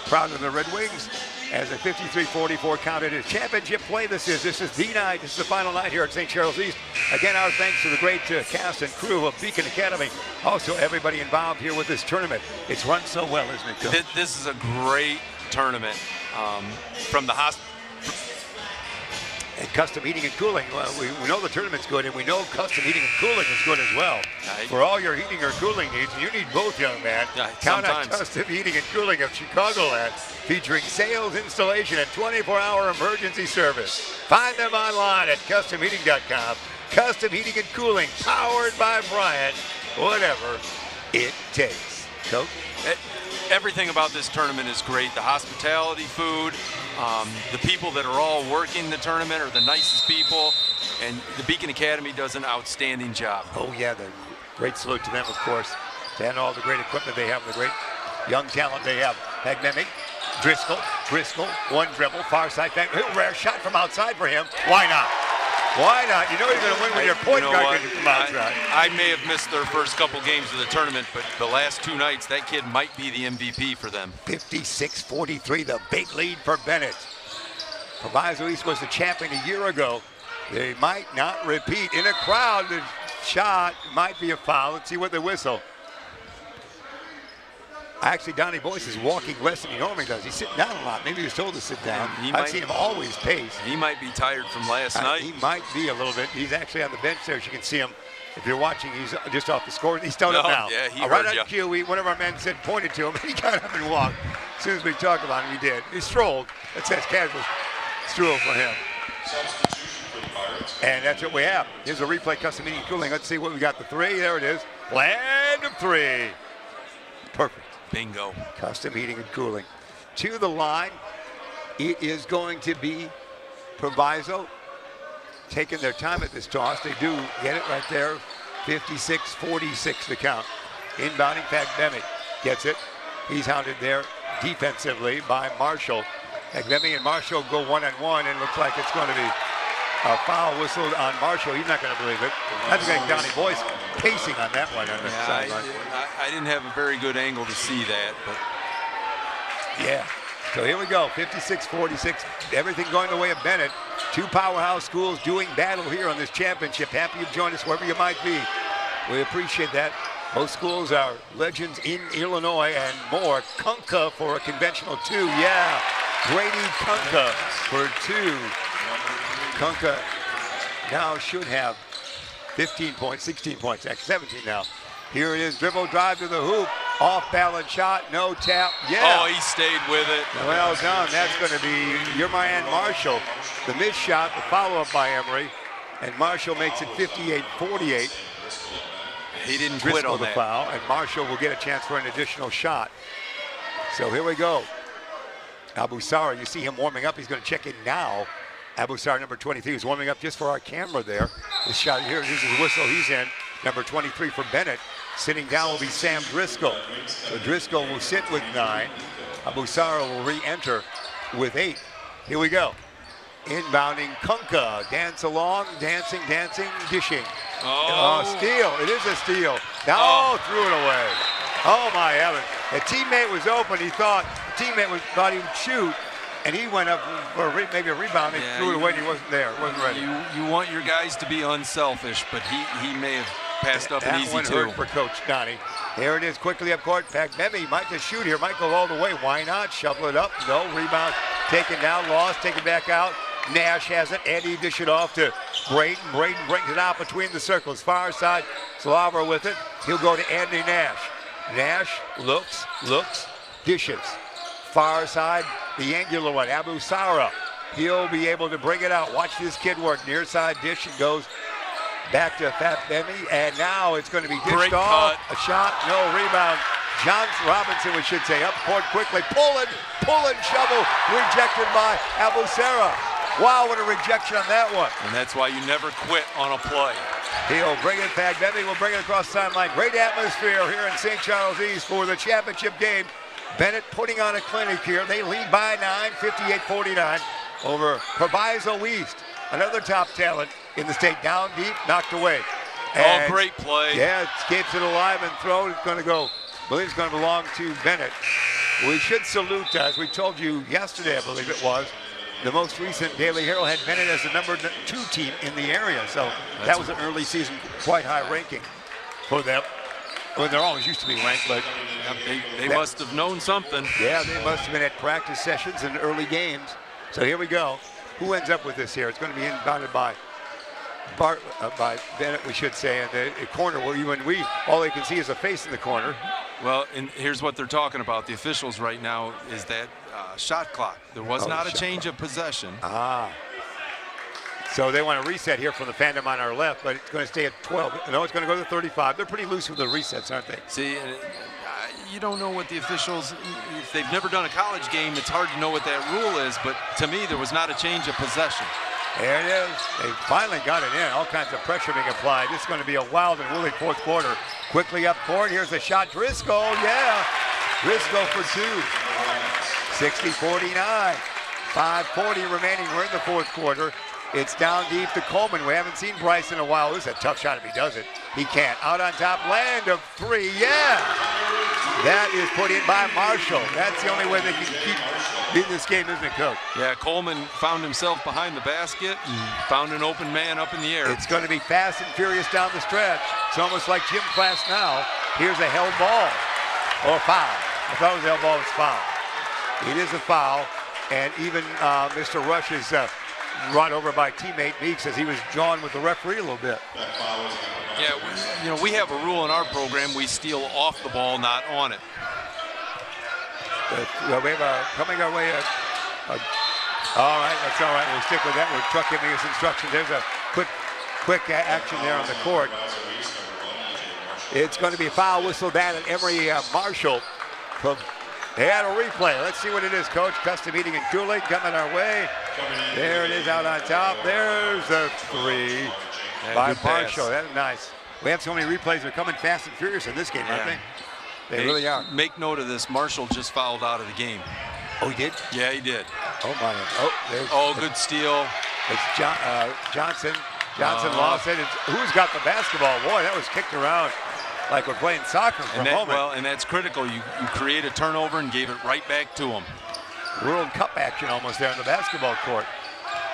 proud of the Red Wings. As a 53-44 counted as championship play. This is the night. This is the final night here at St. Charles East. Again, our thanks to the great cast and crew of Beacon Academy. Also, everybody involved here with this tournament. It's run so well, isn't it, Coach? This is a great tournament from the hospital. And custom heating and cooling. Well, we know the tournament's good, and we know custom heating and cooling is good as well. For all your heating or cooling needs, you need both, young man. Count on Custom Heating and Cooling of Chicagoland, featuring sales, installation, and 24-hour emergency service. Find them online at customheating.com. Custom Heating and Cooling, powered by Bryant. Whatever it takes. Coach? Everything about this tournament is great. The hospitality, food, the people that are all working the tournament are the nicest people, and the Beacon Academy does an outstanding job. Oh yeah, the great salute to them, of course, and all the great equipment they have, the great young talent they have. Hagnemi, Driscoll, one dribble, far side, rare shot from outside for him. Why not? Why not? You know you're going to win when your point guard can come outside. I may have missed their first couple games of the tournament, but the last 2 nights, that kid might be the MVP for them. 56-43, the big lead for Benet. Proviso East was the champion a year ago. They might not repeat. In a crowd, the shot might be a foul. Let's see what they whistle. Actually, Donnie Boyce is walking less than he normally does. He's sitting down a lot. Maybe he was told to sit down. I've seen him always pace. He might be tired from last night. He might be a little bit. He's actually on the bench there, as you can see him. If you're watching, he's just off the score. He's still up now. Yeah, he right heard on cue, one of our men pointed to him, and he got up and walked. As soon as we talked about him, he did. He strolled. That says casual stroll for him. And that's what we have. Here's a replay, custom heating and cooling. Let's see what we got. The 3. There it is. Land of 3. Perfect. Bingo. Custom heating and cooling. To the line, it is going to be Proviso taking their time at this toss. They do get it right there. 56-46 the count. Inbounding, Benet gets it. He's hounded there defensively by Marshall. Benet and Marshall go one-on-one, and looks like it's going to be a foul whistled on Marshall. He's not going to believe it. That's going to Donnie Boyce pacing on that one on the sideline. I didn't have a very good angle to see that, but yeah. So here we go, 56-46. Everything going the way of Benet. 2 powerhouse schools doing battle here on this championship. Happy you've joined us wherever you might be. We appreciate that. Both schools are legends in Illinois and more. Kunka for a conventional 2. Yeah, Grady Kunka for 2. Kunka now should have 15 points, 16 points, 17 now. Here it is, dribble drive to the hoop, off balance shot, no tap, yeah. Oh, he stayed with it. Well done, that's going to be your man Marshall. The missed shot, the follow-up by Emery, and Marshall makes it 58-48. He didn't quit Driscoll on the that. foul, and Marshall will get a chance for an additional shot. So here we go. Abusara, you see him warming up. He's going to check in now. Abusara, number 23, is warming up just for our camera there. The shot here, here's his whistle. He's in. Number 23 for Benet. Sitting down will be Sam Driscoll. So Driscoll will sit with 9. Abusara will re-enter with 8. Here we go. Inbounding Kunka. Dance along, dancing, dishing. Oh. Steal. It is a steal. Now threw it away. Oh, my heavens. A teammate was open. He thought thought he would shoot, and he went up for maybe a rebound and threw it away, and he wasn't there. Wasn't ready. You want your guys to be unselfish, but he may have passed up an easy That one hurt for Coach Donnie. There it is, quickly up court. In fact, Memi might just shoot here, might go all the way. Why not? Shovel it up. No, rebound taken down, lost, taken back out. Nash has it, and he dish it off to Braden. Braden brings it out between the circles. Far side, Slava with it. He'll go to Andy Nash. Nash looks, dishes. Far side, the angular one, Abusara. He'll be able to bring it out. Watch this kid work. Near side dish, and goes back to Fat Bemi, and now it's going to be dished off. A shot, no rebound. John Robinson, we should say, up court quickly. Pulling, shovel, rejected by Abusara. Wow, what a rejection on that one. And that's why you never quit on a play. He'll bring it back. Bemi will bring it across the sideline. Great atmosphere here in St. Charles East for the championship game. Benet putting on a clinic here. They lead by 9, 58-49 over Proviso East. Another top talent in the state. Down deep, knocked away. And great play. Yeah, escapes it alive and thrown. It's going to go, I believe it's going to belong to Benet. We should salute, as we told you yesterday, I believe it was, the most recent Daily Herald had Benet as the number 2 team in the area. So that was an early season, quite high ranking for them. Well, they're always used to be ranked, but they must have known something. Yeah, they must have been at practice sessions and early games. So here we go. Who ends up with this here? It's going to be inbounded by Benet, we should say, in the corner. Well, all they can see is a face in the corner. Well, and here's what they're talking about. The officials right now is that shot clock. There was not a change of possession. So they want to reset here from the Phantom on our left, but it's going to stay at 12. No, it's going to go to 35. They're pretty loose with the resets, aren't they? See, you don't know what the officials, if they've never done a college game, it's hard to know what that rule is, but to me, there was not a change of possession. There it is. They finally got it in. All kinds of pressure being applied. This is going to be a wild and woolly fourth quarter. Quickly up court. Here's the shot. Driscoll, yeah. Driscoll for 2. 60-49. 5:40 remaining. We're in the fourth quarter. It's down deep to Coleman. We haven't seen Bryce in a while. This is a tough shot if he does it. He can't. Out on top, land of 3. Yeah. That is put in by Marshall. That's the only way they can keep in this game, isn't it, Coach? Yeah, Coleman found himself behind the basket and found an open man up in the air. It's going to be fast and furious down the stretch. It's almost like gym class now. Here's a held ball or foul. I thought it was a held ball. It's foul. It is a foul, and even Mr. Rush is run over by teammate Meeks as he was jawing with the referee a little bit. Yeah, we have a rule in our program. We steal off the ball, not on it. We have coming our way. All right, that's all right. We'll stick with that. We're Truck giving us instructions. There's a quick action there on the court. It's going to be a foul whistle down at Emory Marshall. They had a replay. Let's see what it is, Coach. Custom Heating and Cooling coming our way. There it is out on top. There's a 3 by Marshall. That's nice. We have so many replays. They're coming fast and furious in this game, aren't they? They really are. Make note of this. Marshall just fouled out of the game. Oh, he did? Yeah, he did. Oh, my. Good steal. It's Johnson. Johnson lost it. Who's got the basketball? Boy, that was kicked around like we're playing soccer for a moment. Well, and that's critical. You create a turnover and gave it right back to him. World Cup action almost there on the basketball court.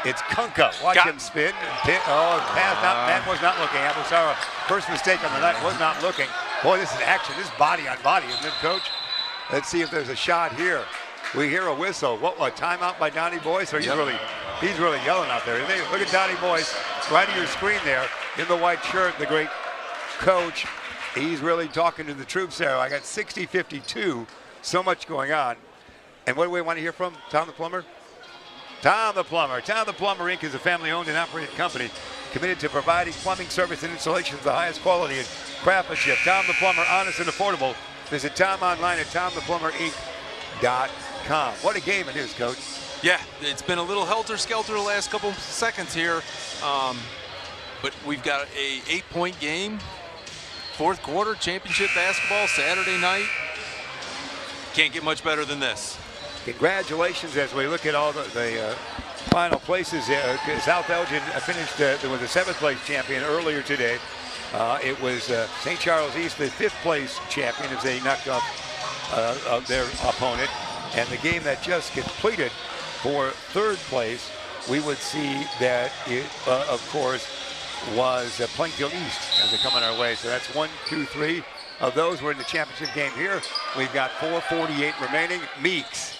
It's Kunka. Watch him spin. Man was not looking. Abusara, first mistake on the night, was not looking. Boy, this is action. This is body on body, isn't it, Coach? Let's see if there's a shot here. We hear a whistle. What timeout by Donnie Boyce? Or he's really yelling out there. Look at Donnie Boyce right on your screen there in the white shirt. The great coach. He's really talking to the troops there. I got 60-52. So much going on. And what do we want to hear from Tom the Plumber? Tom the Plumber. Tom the Plumber Inc. is a family-owned and operated company committed to providing plumbing service and installation of the highest quality and craftsmanship. Tom the Plumber, honest and affordable. Visit Tom online at tomtheplumber.inc.com. What a game it is, Coach. Yeah, it's been a little helter-skelter the last couple seconds here, but we've got a 8-point game, fourth quarter, championship basketball, Saturday night. Can't get much better than this. Congratulations as we look at all the final places. South Elgin finished with the 7th place champion earlier today. It was St. Charles East, the 5th place champion, as they knocked off their opponent. And the game that just completed for 3rd place, we would see that it, of course, was Plainfield East as they come on our way. So that's 1, 2, 3 of those were in the championship game here. We've got 4:48 remaining. Meeks,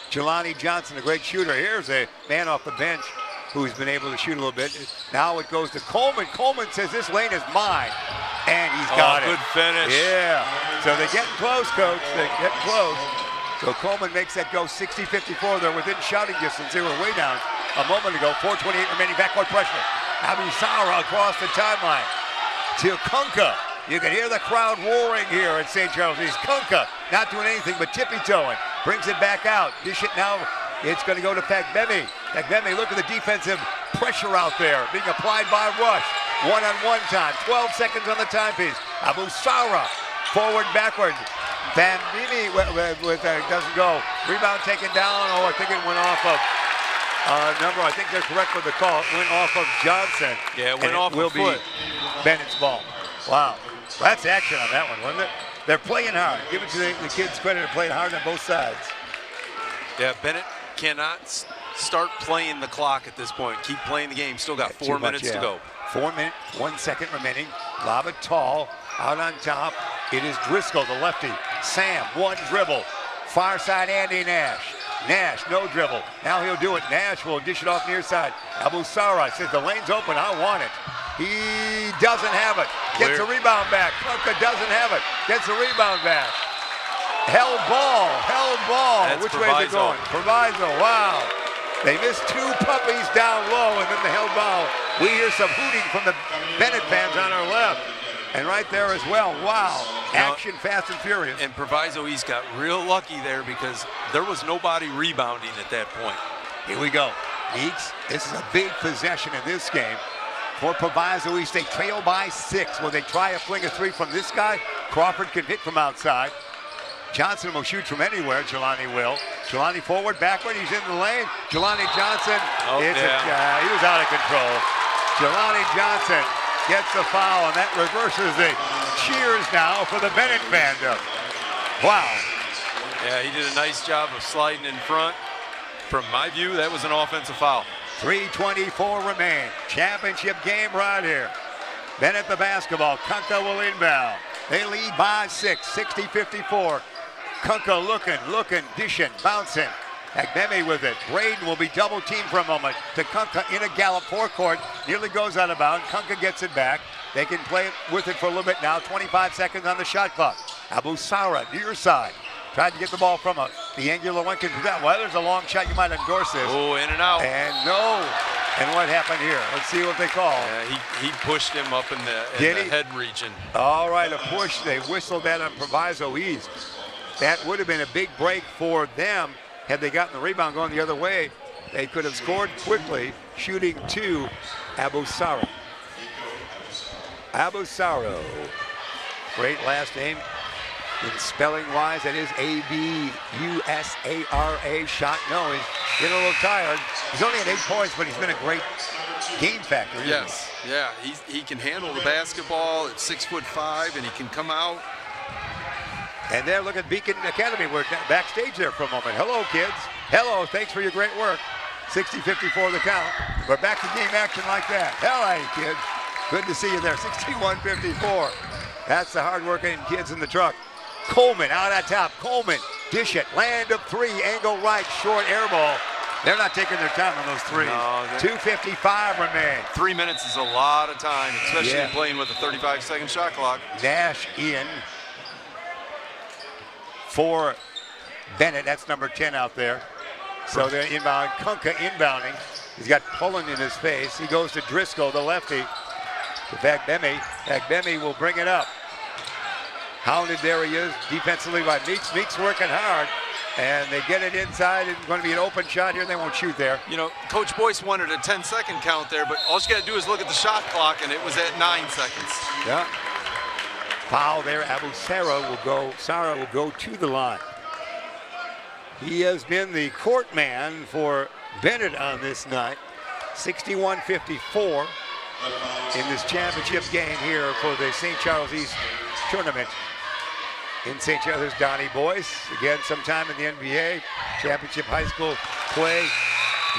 Jelani Johnson, a great shooter. Here's a man off the bench who's been able to shoot a little bit. Now it goes to Coleman. Coleman says this lane is mine. And he's got it. Good finish. Yeah. So they're getting close, Coach. They're getting close. So Coleman makes that go 60-54. They're within shouting distance. They were way down a moment ago. 4:28 remaining. Backcourt pressure. Abusara across the timeline to Kunka. You can hear the crowd roaring here at St. Charles East. Kunka not doing anything but tippy-toeing. Brings it back out. Dish it now. It's going to go to Pagbemi. Pagbemi, look at the defensive pressure out there being applied by Rush. One-on-one time. 12 seconds on the timepiece. Abusara forward, backward. Bambini doesn't go. Rebound taken down. Oh, I think it went off of number. I think they're correct with the call. It went off of Johnson. Yeah, it went off will a foot. Be Bennett's ball. Wow. That's action on that one, wasn't it? They're playing hard. Give it to the kids credit. They're playing hard on both sides. Yeah, Bennett cannot start playing the clock at this point. Keep playing the game. Still got 4 minutes to go. 4 minutes, 1 second remaining. Lob it tall, out on top. It is Driscoll, the lefty. Sam, one dribble. Far side, Andy Nash. Nash, no dribble. Now he'll do it. Nash will dish it off near side. Abusara says the lane's open, I want it. He doesn't have it. Gets a rebound back. Kunka doesn't have it. Gets a rebound back. Held ball. That's Which way is it going? Proviso, wow. They missed 2 puppies down low and then the held ball. We hear some hooting from the Benet fans on our left. And right there as well, wow. Action fast and furious. And Proviso East got real lucky there because there was nobody rebounding at that point. Here we go. Meeks, this is a big possession in this game. For Proviso East, they trail by 6. Will they try a fling of 3 from this guy? Crawford can hit from outside. Johnson will shoot from anywhere. Jelani will. Jelani forward, backward. He's in the lane. Jelani Johnson. He was out of control. Jelani Johnson gets the foul, and that reverses the cheers now for the Benet fandom. Wow. Yeah, he did a nice job of sliding in front. From my view, that was an offensive foul. 3:24 remain. Championship game right here. Benet the basketball. Kunka will inbound. They lead by 6, 60-54. Kunka looking, dishing, bouncing. Agbemi with it. Braden will be double teamed for a moment to Kunka in a gallop forecourt. Nearly goes out of bounds. Kunka gets it back. They can play with it for a little bit now. 25 seconds on the shot clock. Abusara near side. Tried to get the ball from the angular one. Well, there's a long shot. You might endorse this. Oh, in and out. And no. And what happened here? Let's see what they call. Yeah, he pushed him up in the head region. All right, a push. They whistled that on Proviso East. That would have been a big break for them had they gotten the rebound going the other way. They could have scored quickly, shooting to Abusara. Abusaro. Great last name. In spelling-wise, that is A-B-U-S-A-R-A. Shot, no, he's getting a little tired. He's only at 8 points, but he's been a great game factor. Yes, yeah, he can handle the basketball at 6'5", and he can come out. And there, look at Beacon Academy. We're backstage there for a moment. Hello, kids. Hello, thanks for your great work. 60-54 the count. We're back to game action like that. Hello, kids. Good to see you there. 61-54. That's the hard-working kids in the truck. Coleman out on top. Coleman, dish it. Land of 3, angle right, short air ball. They're not taking their time on those threes. No, 2:55 remain. 3 minutes is a lot of time, especially playing with a 35-second shot clock. Nash in for Benet. That's number 10 out there. So they're inbound. Kunka inbounding. He's got Pullen in his face. He goes to Driscoll, the lefty, to Fagbemi. Fagbemi will bring it up. Hounded, there he is, defensively by Meeks. Meeks working hard, and they get it inside. It's going to be an open shot here. They won't shoot there. You know, Coach Boyce wanted a 10-second count there, but all you got to do is look at the shot clock, and it was at 9 seconds. Yeah. Foul there. Sarah will go to the line. He has been the court man for Benet on this night. 61-54 in this championship game here for the St. Charles East tournament. In St. Charles, there's Donnie Boyce, again, sometime in the NBA, championship high school play.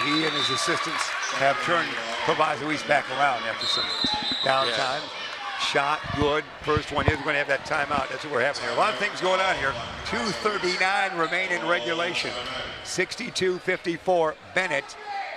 He and his assistants have turned Proviso East back around after some downtime. Yeah. Shot good. First one is going to have that timeout. That's what we're having here. A lot of things going on here. 2:39 remain in regulation. 62-54, Benet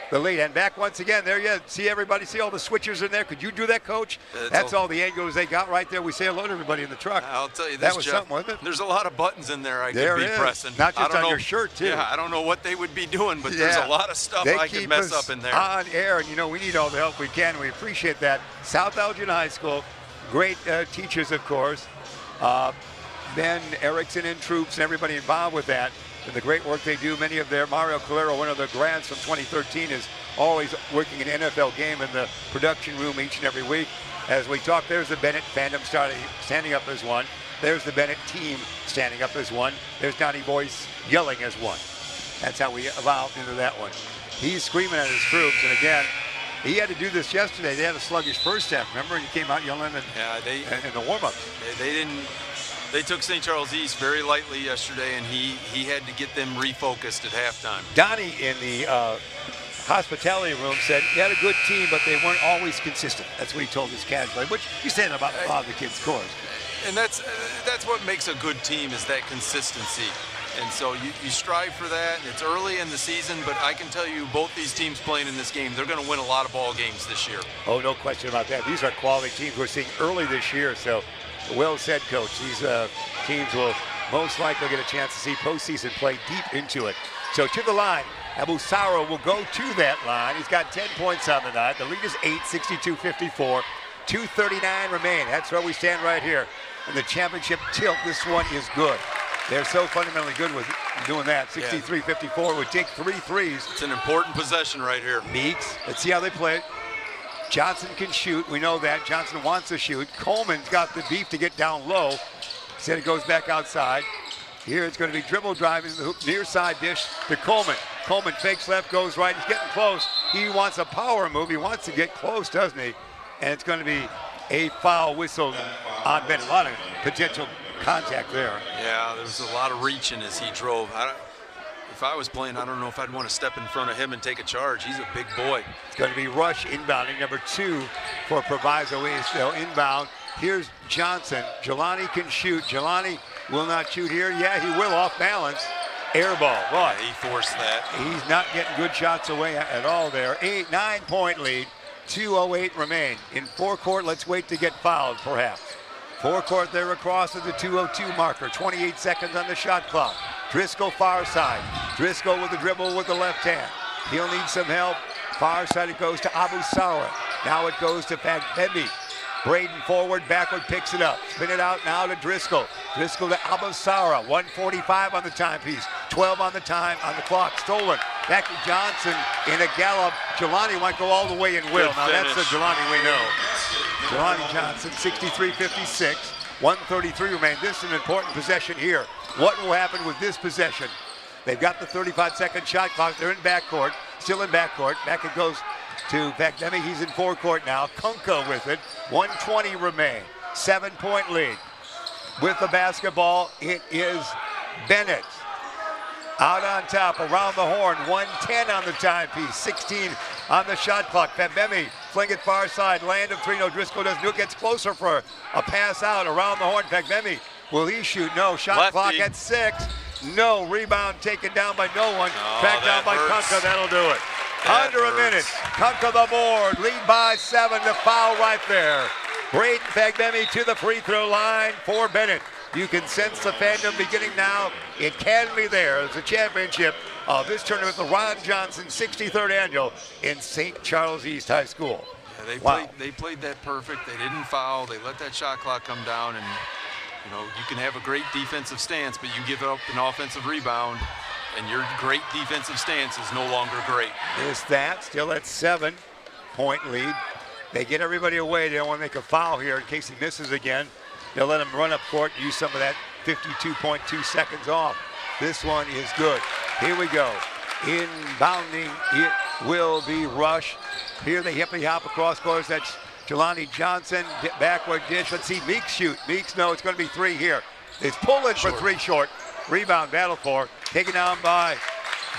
the lead. And back once again, there you see everybody, see all the switchers in there. Could you do that, Coach? That's all the angles they got right there. We say hello to everybody in the truck. I'll tell you this, that was Jeff, something, wasn't it? There's a lot of buttons in there I could be pressing. Not just on your shirt, too. Yeah, I don't know what they would be doing, but there's a lot of stuff I could mess up in there. On air, and you know, we need all the help we can. We appreciate that. South Elgin High School, great teachers, of course. Ben Erickson and Troops and everybody involved with that. And the great work they do. Many of their, Mario Calero, one of the grads from 2013, is always working an NFL game in the production room each and every week. As we talk, there's the Benet fandom standing up as one. There's the Benet team standing up as one. There's Donnie Boyce yelling as one. That's how we evolved into that one. He's screaming at his troops, and again, he had to do this yesterday. They had a sluggish first half. Remember, he came out yelling in the warm-up. They took St. Charles East very lightly yesterday, and he had to get them refocused at halftime. Donnie in the hospitality room said he had a good team, but they weren't always consistent. That's what he told us casually, which he's saying about a lot of the kids' scores. And that's what makes a good team, is that consistency. And so you strive for that. It's early in the season, but I can tell you both these teams playing in this game, they're going to win a lot of ball games this year. Oh, no question about that. These are quality teams we're seeing early this year, so well said, Coach. These teams will most likely get a chance to see postseason play deep into it. So to the line, Abusaro will go to that line. He's got 10 points on the night. The lead is 8, 62-54. 2:39 remain. That's where we stand right here. In the championship tilt, this one is good. They're so fundamentally good with doing that. 63-54 would take 3 threes. It's an important possession right here. Meeks, let's see how they play it. Johnson can shoot, we know that. Johnson wants to shoot. Coleman's got the beef to get down low. Instead it goes back outside. Here it's going to be dribble driving the hoop, near side dish to Coleman. Coleman fakes left, goes right, he's getting close. He wants a power move, he wants to get close, doesn't he? And it's going to be a foul whistle on Benet. A lot of potential contact there. Yeah, there was a lot of reaching as he drove. If I was playing, I don't know if I'd want to step in front of him and take a charge. He's a big boy. It's going to be Rush inbounding, number 2 for Proviso East. They'll inbound. Here's Johnson. Jelani can shoot. Jelani will not shoot here. Yeah, he will off balance. Air ball. Boy, he forced that. He's not getting good shots away at all there. 9-point lead. 2:08 remain. In forecourt, let's wait to get fouled, perhaps. Forecourt there across at the 2:02 marker. 28 seconds on the shot clock. Driscoll far side. Driscoll with the dribble with the left hand. He'll need some help. Far side it goes to Abusaro. Now it goes to Fagbemi. Braden forward, backward, picks it up. Spin it out now to Driscoll. Driscoll to Abusaro. 1:45 on the timepiece. 12 on the clock. Stolen. Back to Johnson in a gallop. Jelani might go all the way and will. Now that's the Jelani we know. Jelani Johnson, 63-56. 1:33 remain. This is an important possession here. What will happen with this possession? They've got the 35-second shot clock. They're in backcourt, still in backcourt. Back it goes to Fagbemi. He's in forecourt now. Kunka with it. 1:20 remain. 7-point lead. With the basketball, it is Benet. Out on top, around the horn. 1:10 on the timepiece. 16 on the shot clock. Fagbemi fling it far side. Land of 3. No, Driscoll doesn't do it. Gets closer for a pass out around the horn. Fagbemi, will he shoot? No. Shot Lefty. clock at 6. No. Rebound taken down by no one. Back down by Kunka. That'll do it. Under a minute. Kunka the board. Lead by 7. The foul right there. Braden Fagbemi to the free throw line for Benet. You can sense the fandom beginning now. It can be there. It's a championship of this tournament, the Ron Johnson 63rd Annual in St. Charles East High School. Yeah, they played that perfect. They didn't foul. They let that shot clock come down, and you know, you can have a great defensive stance, but you give up an offensive rebound, and your great defensive stance is no longer great. Is that still at 7-point lead? They get everybody away. They don't want to make a foul here in case he misses again. They'll let him run up court and use some of that 52.2 seconds off. This one is good. Here we go. Inbounding, it will be Rush. Here they hippy-hop across course. That's Jelani Johnson. Backward dish. Let's see Meeks shoot. Meeks, no, it's going to be 3 here. It's pulling for 3 short. Rebound battle for. Taken down by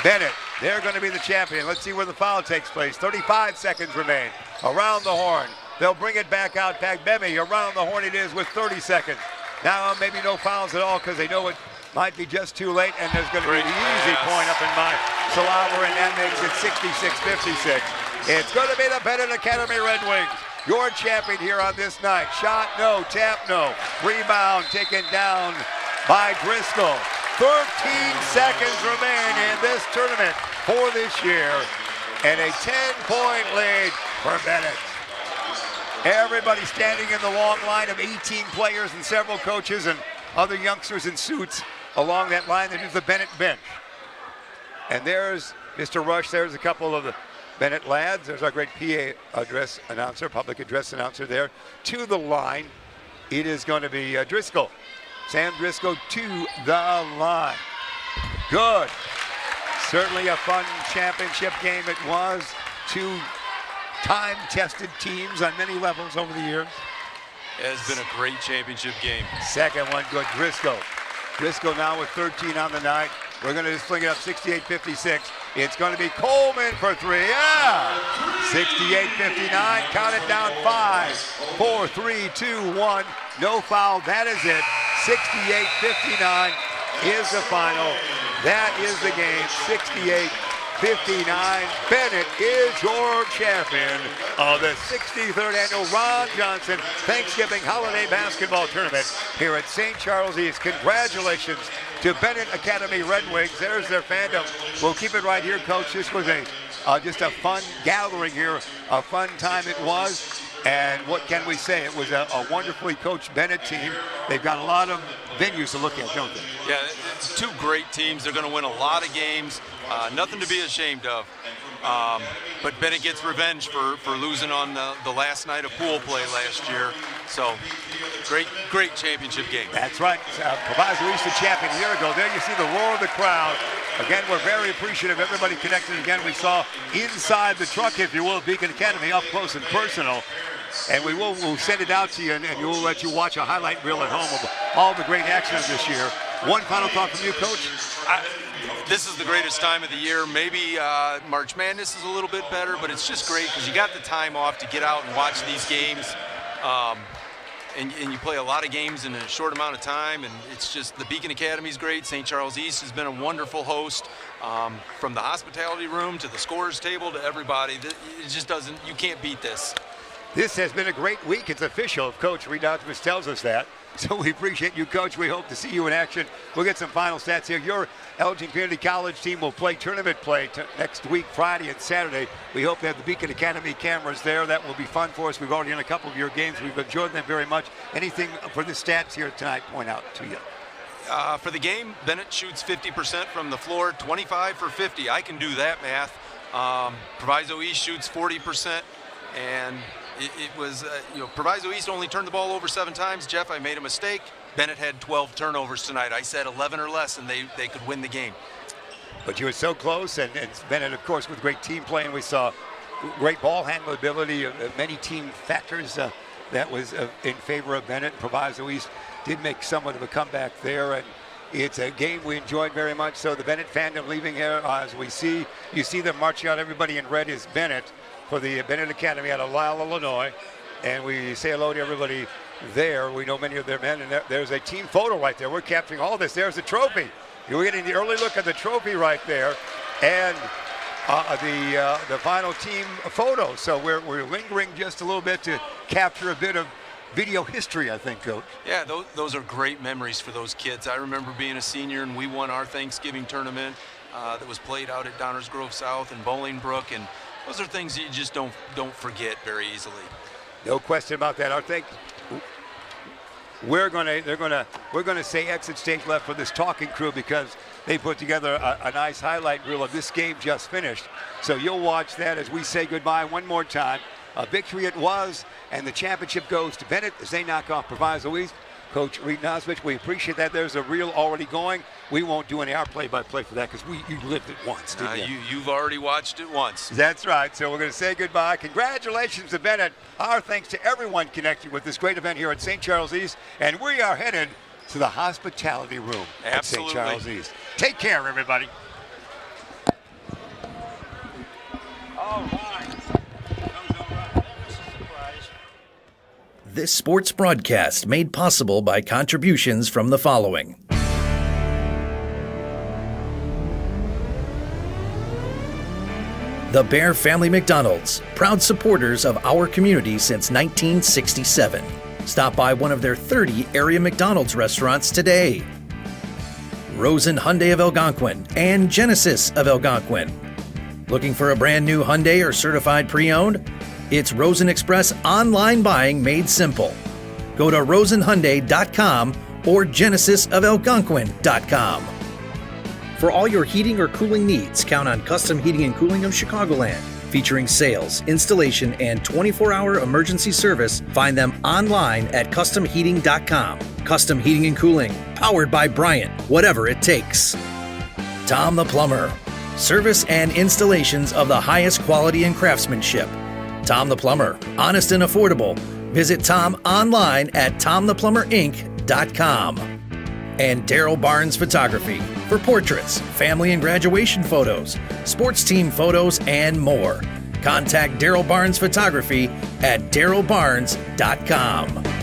Benet. They're going to be the champion. Let's see where the foul takes place. 35 seconds remain. Around the horn. They'll bring it back out. Pagbemi around the horn it is with 30 seconds. Now maybe no fouls at all because they know it might be just too late, and there's going to be an easy point up in my Salaver, and that makes it 66-56. It's going to be the Benet Academy Red Wings, your champion here on this night. Shot no, tap no. Rebound taken down by Driscoll. 13 seconds remain in this tournament for this year, and a 10-point lead for Benet. Everybody standing in the long line of 18 players and several coaches and other youngsters in suits along that line. There's the Benet bench. And there's Mr. Rush. There's a couple of the Benet lads. There's our great PA address announcer, public address announcer there. To the line, it is going to be Driscoll. Sam Driscoll to the line. Good. Certainly a fun championship game it was. 2 time-tested teams on many levels over the years. It has been a great championship game. Second one, good. Driscoll. Driscoll now with 13 on the night. We're going to just fling it up 68-56. It's going to be Coleman for 3. Yeah! 68-59. Count it down 5, 4, 3, 2, 1. No foul. That is it. 68-59 is the final. That is the game. 68-59. Benet is your champion of the 63rd Annual Ron Johnson Thanksgiving Holiday Basketball Tournament here at St. Charles East. Congratulations to Benet Academy Red Wings. There's their fandom. We'll keep it right here, Coach. This was just a fun gathering here, a fun time it was. And what can we say? It was a wonderfully coached Benet team. They've got a lot of venues to look at, don't they? Yeah, it's 2 great teams. They're going to win a lot of games. Nothing to be ashamed of. But Benet gets revenge for losing on the last night of pool play last year. So, great championship game. That's right. Proviso East the champion a year ago. There you see the roar of the crowd. Again, we're very appreciative of everybody connected. Again, we saw inside the truck, if you will, Beacon Academy up close and personal. And we'll send it out to you, and we'll let you watch a highlight reel at home of all the great action of this year. One final thought from you, Coach? This is the greatest time of the year. Maybe March Madness is a little bit better, but it's just great because you got the time off to get out and watch these games. And you play a lot of games in a short amount of time, and it's just the Beacon Academy is great. St. Charles East has been a wonderful host, from the hospitality room to the scorers table to everybody. It just doesn't, you can't beat this. This has been a great week. It's official. Coach Redoutmus tells us that. So we appreciate you, Coach. We hope to see you in action. We'll get some final stats here. Your Elgin Community College team will play tournament play next week, Friday and Saturday. We hope to have the Beacon Academy cameras there. That will be fun for us. We've already done a couple of your games. We've enjoyed them very much. Anything for the stats here tonight point out to you? For the game, Benet shoots 50% from the floor, 25 for 50. I can do that math. Proviso East shoots 40%, and it was, Proviso East only turned the ball over 7 times. Jeff, I made a mistake. Benet had 12 turnovers tonight. I said 11 or less, and they could win the game. But you were so close, and Benet, of course, with great team play, and we saw great ball handling ability, many team factors that was in favor of Benet. Proviso East did make somewhat of a comeback there, and it's a game we enjoyed very much. So the Benet fandom leaving here, as you see them marching out. Everybody in red is Benet for the Benet Academy out of Lisle, Illinois. And we say hello to everybody there. We know many of their men, and there's a team photo right there. We're capturing all this. There's the trophy. You're getting the early look at the trophy right there, and the final team photo. So we're lingering just a little bit to capture a bit of video history, I think, Coach. Yeah, those are great memories for those kids. I remember being a senior, and we won our Thanksgiving tournament. that was played out at Downers Grove South and Bolingbrook, and those are things that you just don't forget very easily. No question about that. I think we're gonna say exit stage left for this talking crew because they put together a nice highlight reel of this game just finished. So you'll watch that as we say goodbye one more time. A victory it was, and the championship goes to Benet as they knock off Proviso East. Coach Reed Nosvich, we appreciate that. There's a reel already going. We won't do any our play-by-play for that because you lived it once, didn't you? You've already watched it once. That's right. So we're going to say goodbye. Congratulations to Benet. Our thanks to everyone connected with this great event here at St. Charles East. And we are headed to the hospitality room at St. Charles East. Take care, everybody. All right. This sports broadcast made possible by contributions from the following. The Bear Family McDonald's, proud supporters of our community since 1967. Stop by one of their 30 area McDonald's restaurants today. Rosen Hyundai of Algonquin and Genesis of Algonquin. Looking for a brand new Hyundai or certified pre-owned? It's Rosen Express online buying made simple. Go to rosenhyundai.com or genesisofelgonquin.com. For all your heating or cooling needs, count on Custom Heating and Cooling of Chicagoland. Featuring sales, installation, and 24-hour emergency service, find them online at customheating.com. Custom Heating and Cooling, powered by Bryant, whatever it takes. Tom the Plumber, service and installations of the highest quality and craftsmanship. Tom the Plumber, honest and affordable. Visit Tom online at tomtheplumberinc.com. And Daryl Barnes Photography for portraits, family and graduation photos, sports team photos, and more. Contact Daryl Barnes Photography at darylbarnes.com.